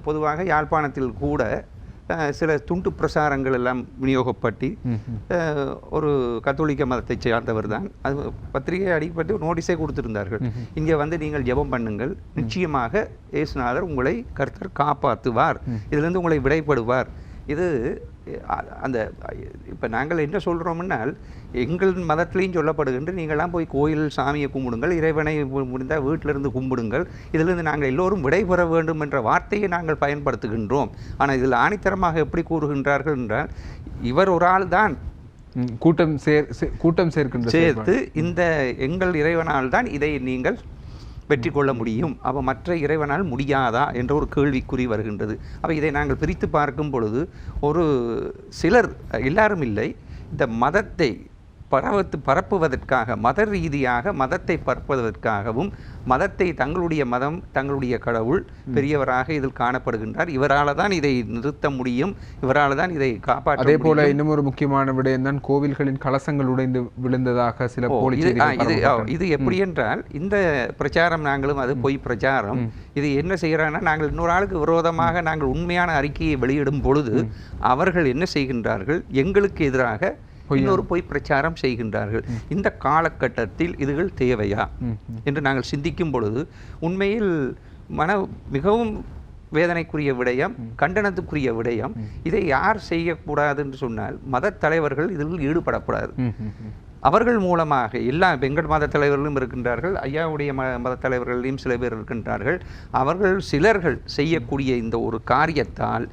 பொதுவாக யாழ்ப்பாணத்தில் கூட சில துண்டு பிரசாரங்கள் எல்லாம் விநியோகப்பட்டு ஒரு கத்தோலிக்க மதத்தை சார்ந்தவர் தான் அது பத்திரிகை அடிப்பட்டு நோட்டீஸே கொடுத்திருந்தார்கள். இங்கே வந்து நீங்கள் ஜெபம் பண்ணுங்கள், நிச்சயமாக இயேசுநாதர் உங்களை கர்த்தர் காப்பாற்றுவார், இதிலிருந்து உங்களை விடைபடுவார். இது அந்த இப்போ நாங்கள் என்ன சொல்கிறோம்னால் எங்கள் மதத்திலையும் சொல்லப்படுகின்ற நீங்களாம் போய் கோயில் சாமியை கும்பிடுங்கள், இறைவனை முடிந்தால் வீட்டிலிருந்து கும்பிடுங்கள், இதிலிருந்து நாங்கள் எல்லோரும் விடைபெற வேண்டும் என்ற வார்த்தையை நாங்கள் பயன்படுத்துகின்றோம். ஆனால் இதில் ஆணித்தரமாக எப்படி கூறுகின்றார்கள் என்றால் இவர் ஒரு ஆள் தான் கூட்டம் சேர்த்து இந்த எங்கள் இறைவனால் தான் இதை நீங்கள் வெற்றி கொள்ள முடியும், அப்போ மற்ற இறைவனால் முடியாதா என்ற ஒரு கேள்விக்குறி வருகின்றது. அப்போ இதை நாங்கள் பிரித்து பார்க்கும் பொழுது ஒரு சிலர், எல்லாரும் இல்லை, இந்த மதத்தை பரப்புவதற்காக மத ரீதியாக மதத்தை பரப்புவதற்காகவும் மதத்தை தங்களுடைய மதம் தங்களுடைய கடவுள் பெரியவராக இதில் காணப்படுகின்றார், இவரால் தான் இதை நிறுத்த முடியும், இவரால் தான் இதை காப்பாற்ற. அதே போல இன்னும் ஒரு முக்கியமான விடயம் தான் கோவில்களின் கலசங்கள் உடைந்து விழுந்ததாக சில இது எப்படி என்றால் இந்த பிரச்சாரம் நாங்களும் அது பொய் பிரச்சாரம். இது என்ன செய்கிறாங்கன்னா நாங்கள் இன்னொரு ஆளுக்கு விரோதமாக நாங்கள் உண்மையான அறிக்கையை வெளியிடும் பொழுது அவர்கள் என்ன செய்கின்றார்கள், எங்களுக்கு எதிராக இன்னொரு பொய் பிரச்சாரம் செய்கின்றார்கள். இந்த காலகட்டத்தில் இதுகள் தேவையா என்று நாங்கள் சிந்திக்கும் பொழுது உண்மையில் மிகவும் வேதனைக்குரிய விடயம், கண்டனத்துக்குரிய விடயம். இதை யார் செய்யக்கூடாது என்று சொன்னால் மத தலைவர்கள் இதில் ஈடுபடக்கூடாது. அவர்கள் மூலமாக எல்லா எங்கள் மத தலைவர்களும் இருக்கின்றார்கள், ஐயாவுடைய மத தலைவர்களையும் சில பேர் இருக்கின்றார்கள். அவர்கள் சிலர்கள் செய்யக்கூடிய இந்த ஒரு காரியத்தால்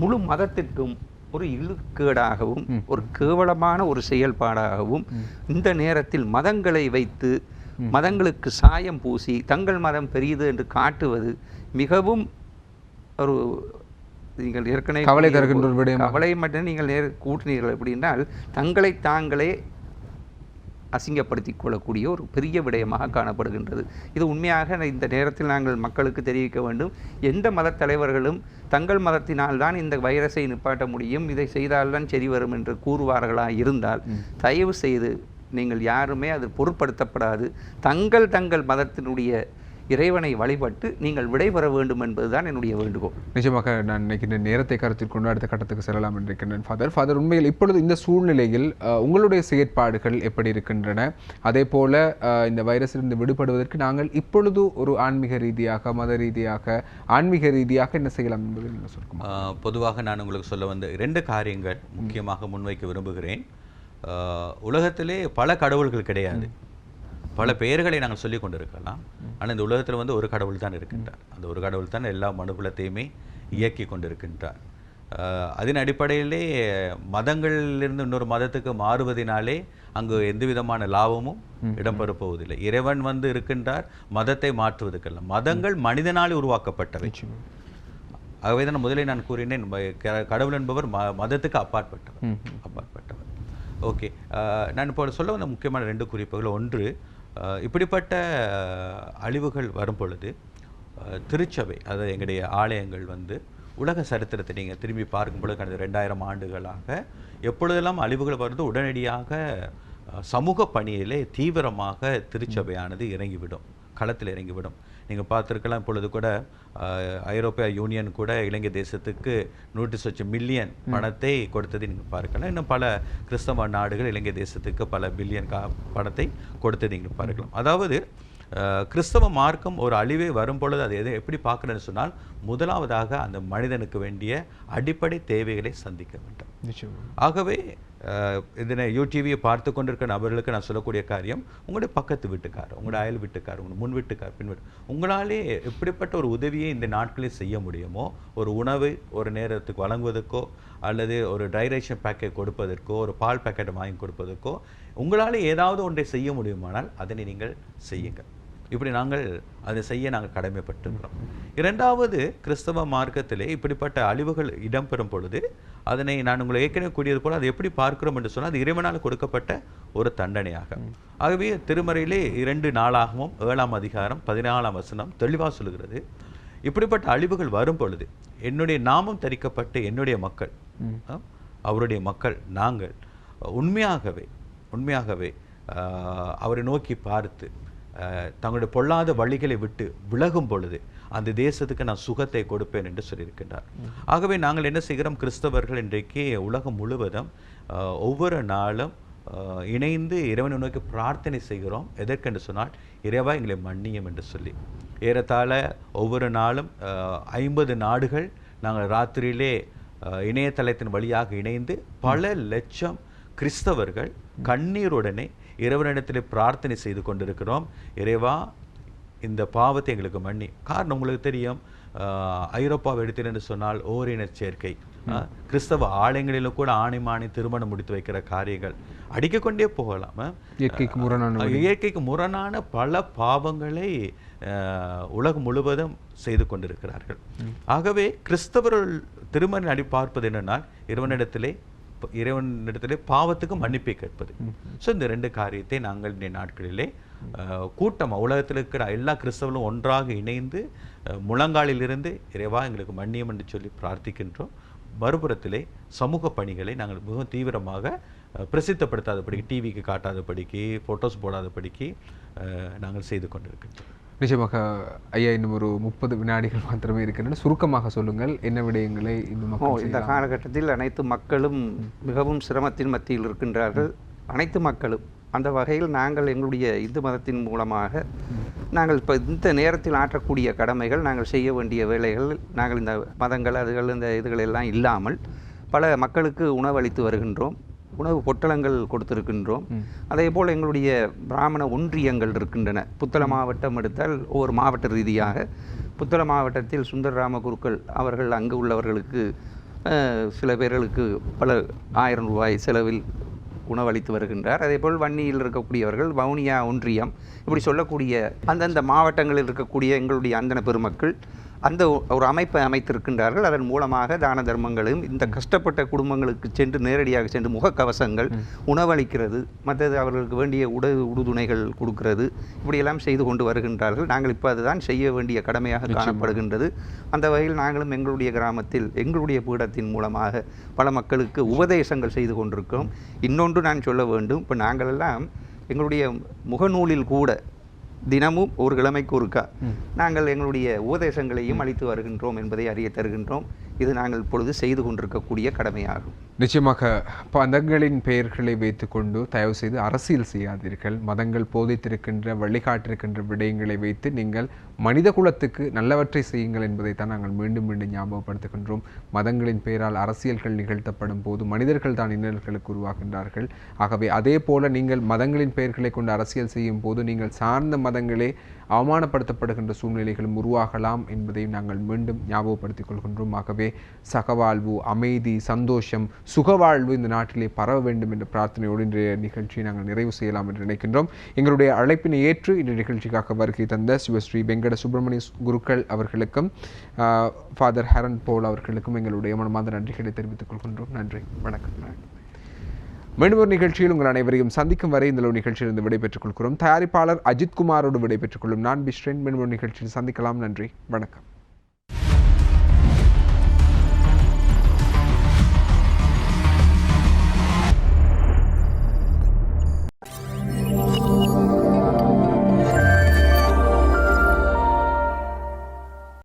முழு மதத்திற்கும் ஒரு இழுக்கேடாகவும் ஒரு கேவலமான ஒரு செயல்பாடாகவும் இந்த நேரத்தில் மதங்களை வைத்து மதங்களுக்கு சாயம் பூசி தங்கள் மதம் பெரியது என்று காட்டுவது மிகவும் ஒரு நீங்கள் ஏற்கனவே கவலை மட்டும் நீங்கள் கூட்டினீர்கள் எப்படின்னால் தங்களை தாங்களே அசிங்கப்படுத்திக் கொள்ளக்கூடிய ஒரு பெரிய விடயமாக காணப்படுகின்றது. இது உண்மையாக இந்த நேரத்தில் நாங்கள் மக்களுக்கு தெரிவிக்க வேண்டும். எந்த மத தலைவர்களும் தங்கள் மதத்தினால் தான் இந்த வைரஸை நிப்பாட்ட முடியும், இதை செய்தால்தான் சரி வரும் என்று கூறுவார்களாக இருந்தால் தயவு செய்து நீங்கள் யாருமே அது பொருட்படுத்தப்படாது. தங்கள் மதத்தினுடைய இறைவனை வழிபட்டு நீங்கள் விடைபெற வேண்டும் என்பதுதான் என்னுடைய வேண்டுகோள். நிச்சயமாக நான் நினைக்கின்ற நேரத்தை கருத்தில் கொண்டு அடுத்த கட்டத்துக்கு செல்லலாம் என்றிருக்கின்றேன். ஃபாதர் உண்மையில் இப்பொழுது இந்த சூழ்நிலையில் உங்களுடைய செயற்பாடுகள் எப்படி இருக்கின்றன? அதே போல இந்த வைரஸிலிருந்து விடுபடுவதற்கு நாங்கள் இப்பொழுது ஒரு ஆன்மீக ரீதியாக மத ரீதியாக ஆன்மீக ரீதியாக என்ன செய்யலாம் என்பதை நீங்கள் சொல்லுங்கள். பொதுவாக நான் உங்களுக்கு சொல்ல வந்த 2 காரியங்கள் முக்கியமாக முன்வைக்க விரும்புகிறேன். உலகத்திலே பல கடவுள்கள் கிடையாது, பல பெயர்களை நாங்கள் சொல்லி கொண்டிருக்கலாம். ஆனால் இந்த உலகத்தில் ஒரு கடவுள் தான் இருக்கின்றார். அந்த ஒரு கடவுள் தான் எல்லா மனுகுலத்தையுமே இயக்கி கொண்டிருக்கின்றார். அதன் அடிப்படையிலே மதங்களிலிருந்து இன்னொரு மதத்துக்கு மாறுவதனாலே அங்கு எந்த விதமான லாபமும் இடம்பெற போவதில்லை. இறைவன் இருக்கின்றார், மதத்தை மாற்றுவதற்கெல்லாம். மதங்கள் மனிதனால் உருவாக்கப்பட்டவை. ஆகவே தான் முதலில் நான் கூறினேன், கடவுள் என்பவர் மதத்துக்கு அப்பாற்பட்டவர். ஓகே, நான் இப்போ சொல்ல வந்த முக்கியமான 2 குறிப்புகள். ஒன்று, இப்படிப்பட்ட அழிவுகள் வரும் பொழுது திருச்சபை, அதாவது எங்களுடைய ஆலயங்கள் உலக சரித்திரத்தை நீங்கள் திரும்பி பார்க்கும்பொழுது கடந்த 2000 ஆண்டுகளாக எப்பொழுதெல்லாம் அழிவுகள் வருது உடனடியாக சமூக பணியிலே தீவிரமாக திருச்சபையானது இறங்கிவிடும், களத்தில் இறங்கிவிடும். நீங்கள் பார்த்துருக்கலாம், இப்பொழுது கூட ஐரோப்பிய யூனியன் கூட இலங்கை தேசத்துக்கு 108 மில்லியன் பணத்தை கொடுத்ததை நீங்கள் பார்க்கலாம். இன்னும் பல கிறிஸ்தவ நாடுகள் இலங்கை தேசத்துக்கு பல பில்லியன் பணத்தை கொடுத்ததை நீங்கள் பார்க்கலாம். அதாவது கிறிஸ்தவ மார்க்கம் ஒரு அழிவே வரும் பொழுது அது எதை எப்படி பார்க்கணும்னு சொன்னால் முதலாவதாக அந்த மனிதனுக்கு வேண்டிய அடிப்படை தேவைகளை சந்திக்க வேண்டும். ஆகவே இதனை யூடிவியை பார்த்து கொண்டிருக்கிற நபர்களுக்கு நான் சொல்லக்கூடிய காரியம், உங்களுடைய பக்கத்து வீட்டுக்கார், உங்களுடைய அயல் வீட்டுக்கார், உங்களுடைய முன் வீட்டுக்கார், பின் வீட்டு, உங்களாலே எப்படிப்பட்ட ஒரு உதவியை இந்த நாட்களில் செய்ய முடியுமோ, ஒரு உணவு ஒரு நேரத்துக்கு வழங்குவதற்கோ அல்லது ஒரு டைரேஷன் பேக்கெட் கொடுப்பதற்கோ ஒரு பால் பேக்கெட்டை வாங்கி கொடுப்பதற்கோ உங்களால் ஏதாவது ஒன்றை செய்ய முடியுமானால் அதனை நீங்கள் செய்யுங்கள். இப்படி நாங்கள் அதை செய்ய நாங்கள் கடமைப்பட்டிருக்கிறோம். இரண்டாவது, கிறிஸ்தவ மார்க்கத்திலே இப்படிப்பட்ட அழிவுகள் இடம்பெறும் பொழுது அதனை நான் உங்களை ஏற்கனவே கூறியது போல் அதை எப்படி பார்க்கிறோம் என்று சொன்னால் அது இறைவனால் கொடுக்கப்பட்ட ஒரு தண்டனையாக. ஆகவே திருமறையிலே 2 நாளாகவும் 7ஆம் அதிகாரம் 14ஆம் வசனம் தெளிவாக சொல்லுகிறது, இப்படிப்பட்ட அழிவுகள் வரும் பொழுது என்னுடைய நாமம் தரிக்கப்பட்ட என்னுடைய மக்கள், அவருடைய மக்கள் நாங்கள் உண்மையாகவே அவரை நோக்கி பார்த்து தங்களுடைய பொல்லாத வழிகளை விட்டு விலகும் பொழுது அந்த தேசத்துக்கு நான் சுகத்தை கொடுப்பேன் என்று சொல்லியிருக்கின்றார். ஆகவே நாங்கள் என்ன செய்கிறோம், கிறிஸ்தவர்கள் இன்றைக்கு உலகம் முழுவதும் ஒவ்வொரு நாளும் இணைந்து இறைவனை நோக்கி பிரார்த்தனை செய்கிறோம். எதற்கென்று சொன்னால், இறைவா எங்களை மன்னியும் என்று சொல்லி. ஏறத்தாழ ஒவ்வொரு நாளும் 50 நாடுகள் நாங்கள் ராத்திரியிலே இணையதளத்தின் வழியாக இணைந்து பல லட்சம் கிறிஸ்தவர்கள் கண்ணீருடனே இறைவனிடத்தில் பிரார்த்தனை செய்து கொண்டிருக்கிறோம். இறைவா இந்த பாவத்தை எங்களுக்கு மன்னி. காரணம் உங்களுக்கு தெரியும், ஐரோப்பாவை எடுத்தேன் சொன்னால் ஓரினர் சேர்க்கை, கிறிஸ்தவ ஆலயங்களிலும் கூட ஆணைமானி திருமணம் முடித்து வைக்கிற காரியங்கள் அடிக்கொண்டே போகலாம். இயற்கைக்கு முரணான பல பாவங்களை உலகம் முழுவதும் செய்து கொண்டிருக்கிறார்கள். ஆகவே கிறிஸ்தவர்கள் திருமணம் அடி பார்ப்பது என்னென்னால் இறைவனிடத்திலே பாவத்துக்கு மன்னிப்பை கேட்பது. ஸோ இந்த 2 காரியத்தை நாங்கள் இந்த நாட்களிலே கூட்டமாக உலகத்தில் இருக்கிற எல்லா கிறிஸ்தவர்களும் ஒன்றாக இணைந்து முழங்காலிலிருந்து இறைவா எங்களுக்கு மன்னியம் என்று சொல்லி பிரார்த்திக்கின்றோம். மறுபுறத்திலே சமூக பணிகளை நாங்கள் மிகவும் தீவிரமாக பிரசித்தப்படுத்தாதபடிக்கு, டிவிக்கு காட்டாதபடிக்கு, ஃபோட்டோஸ் போடாதபடிக்கு நாங்கள் செய்து கொண்டிருக்கின்றோம். நிச்சயமாக ஐயா, இன்னும் ஒரு 30 வினாடிகள் மாத்திரமே இருக்கின்றன. சுருக்கமாக சொல்லுங்கள், என்ன விடயங்களை இந்த காலகட்டத்தில் அனைத்து மக்களும் மிகவும் சிரமத்தின் மத்தியில் இருக்கின்றார்கள். அனைத்து மக்களும் அந்த வகையில் நாங்கள் எங்களுடைய இந்து மதத்தின் மூலமாக நாங்கள் இப்போ இந்த நேரத்தில் ஆற்றக்கூடிய கடமைகள், நாங்கள் செய்ய வேண்டிய வேலைகள், நாங்கள் இந்த மதங்கள் இந்த இதுகள் எல்லாம் இல்லாமல் பல மக்களுக்கு உணவளித்து வருகின்றோம். உணவு பொட்டலங்கள் கொடுத்திருக்கின்றோம். அதே போல் எங்களுடைய பிராமண ஒன்றியங்கள் இருக்கின்றன. புத்தளம் மாவட்டம் எடுத்தால் ஒவ்வொரு மாவட்ட ரீதியாக புத்தளம் மாவட்டத்தில் சுந்தரராம குருக்கள் அவர்கள் அங்கு உள்ளவர்களுக்கு சில பேர்களுக்கு பல 1000 ரூபாய் செலவில் உணவளித்து வருகின்றார். அதேபோல் வன்னியில் இருக்கக்கூடியவர்கள் வவுனியா ஒன்றியம், இப்படி சொல்லக்கூடிய அந்தந்த மாவட்டங்களில் இருக்கக்கூடிய எங்களுடைய அந்தன பெருமக்கள் அந்த ஒரு அமைப்பை அமைத்திருக்கின்றார்கள். அதன் மூலமாக தான தர்மங்களையும் இந்த கஷ்டப்பட்ட குடும்பங்களுக்கு சென்று நேரடியாக சென்று முகக்கவசங்கள், உணவளிக்கிறது, மற்றது அவர்களுக்கு வேண்டிய உடுதுணைகள் கொடுக்கிறது, இப்படியெல்லாம் செய்து கொண்டு வருகின்றார்கள். நாங்கள் இப்போ அதுதான் செய்ய வேண்டிய கடமையாக காணப்படுகின்றது. அந்த வகையில் நாங்களும் எங்களுடைய கிராமத்தில் எங்களுடைய பீடத்தின் மூலமாக பல மக்களுக்கு உபதேசங்கள் செய்து கொண்டிருக்கிறோம். இன்னொன்று நான் சொல்ல வேண்டும், இப்போ நாங்களெல்லாம் எங்களுடைய முகநூலில் கூட தினமும் ஒரு கிழமைக்கு ஒருக்கா நாங்கள் எங்களுடைய உபதேசங்களையும் அளித்து வருகின்றோம் என்பதை அறிய தருகின்றோம். இது நாங்கள் இப்பொழுது செய்து கொண்டிருக்கக்கூடிய கடமையாகும். நிச்சயமாக மதங்களின் பெயர்களை வைத்துக்கொண்டு தயவு செய்து அரசியல் செய்யாதீர்கள். மதங்கள் போதித்திருக்கின்ற வழிகாட்டிருக்கின்ற விடயங்களை வைத்து நீங்கள் மனித குலத்துக்கு நல்லவற்றை செய்யுங்கள் என்பதைத்தான் நாங்கள் மீண்டும் மீண்டும் ஞாபகப்படுத்துகின்றோம். மதங்களின் பெயரால் அரசியல்கள் நிகழ்த்தப்படும் போது மனிதர்கள் தான் இன்னல்களுக்கு உருவாகின்றார்கள். ஆகவே அதே போல நீங்கள் மதங்களின் பெயர்களை கொண்டு அரசியல் செய்யும் போது நீங்கள் சார்ந்த மதங்களே அவமானப்படுத்தப்படுகின்ற சூழ்நிலைகளும் உருவாகலாம் என்பதையும் நாங்கள் மீண்டும் ஞாபகப்படுத்திக் கொள்கின்றோம். ஆகவே சகவாழ்வு, அமைதி, சந்தோஷம், சுகவாழ்வு இந்த நாட்டிலே பரவ வேண்டும் என்ற பிரார்த்தனையோடு இன்றைய நிகழ்ச்சியை நாங்கள் நிறைவு செய்யலாம் என்று நினைக்கின்றோம். எங்களுடைய அழைப்பினை ஏற்று இந்த நிகழ்ச்சிக்காக வருகை தந்த சிவஸ்ரீ வெங்கட சுப்பிரமணிய குருக்கள் அவர்களுக்கும் ஃபாதர் ஹரன் போல் அவர்களுக்கும் எங்களுடைய மனமார்ந்த நன்றிகளை தெரிவித்துக் கொள்கின்றோம். நன்றி, வணக்கம். மீண்டும் ஒரு நிகழ்ச்சியில் உங்கள் அனைவரையும் சந்திக்கும் வரை இந்த நிகழ்ச்சியிலிருந்து விடைபெற்றுக் கொள்கிறோம். தயாரிப்பாளர் அஜித் குமாரோடு விடைபெற்றுக் கொள்ளும் நான் பிஸ்ரேன். மீண்டும் ஒரு நிகழ்ச்சியில் சந்திக்கலாம். நன்றி, வணக்கம்.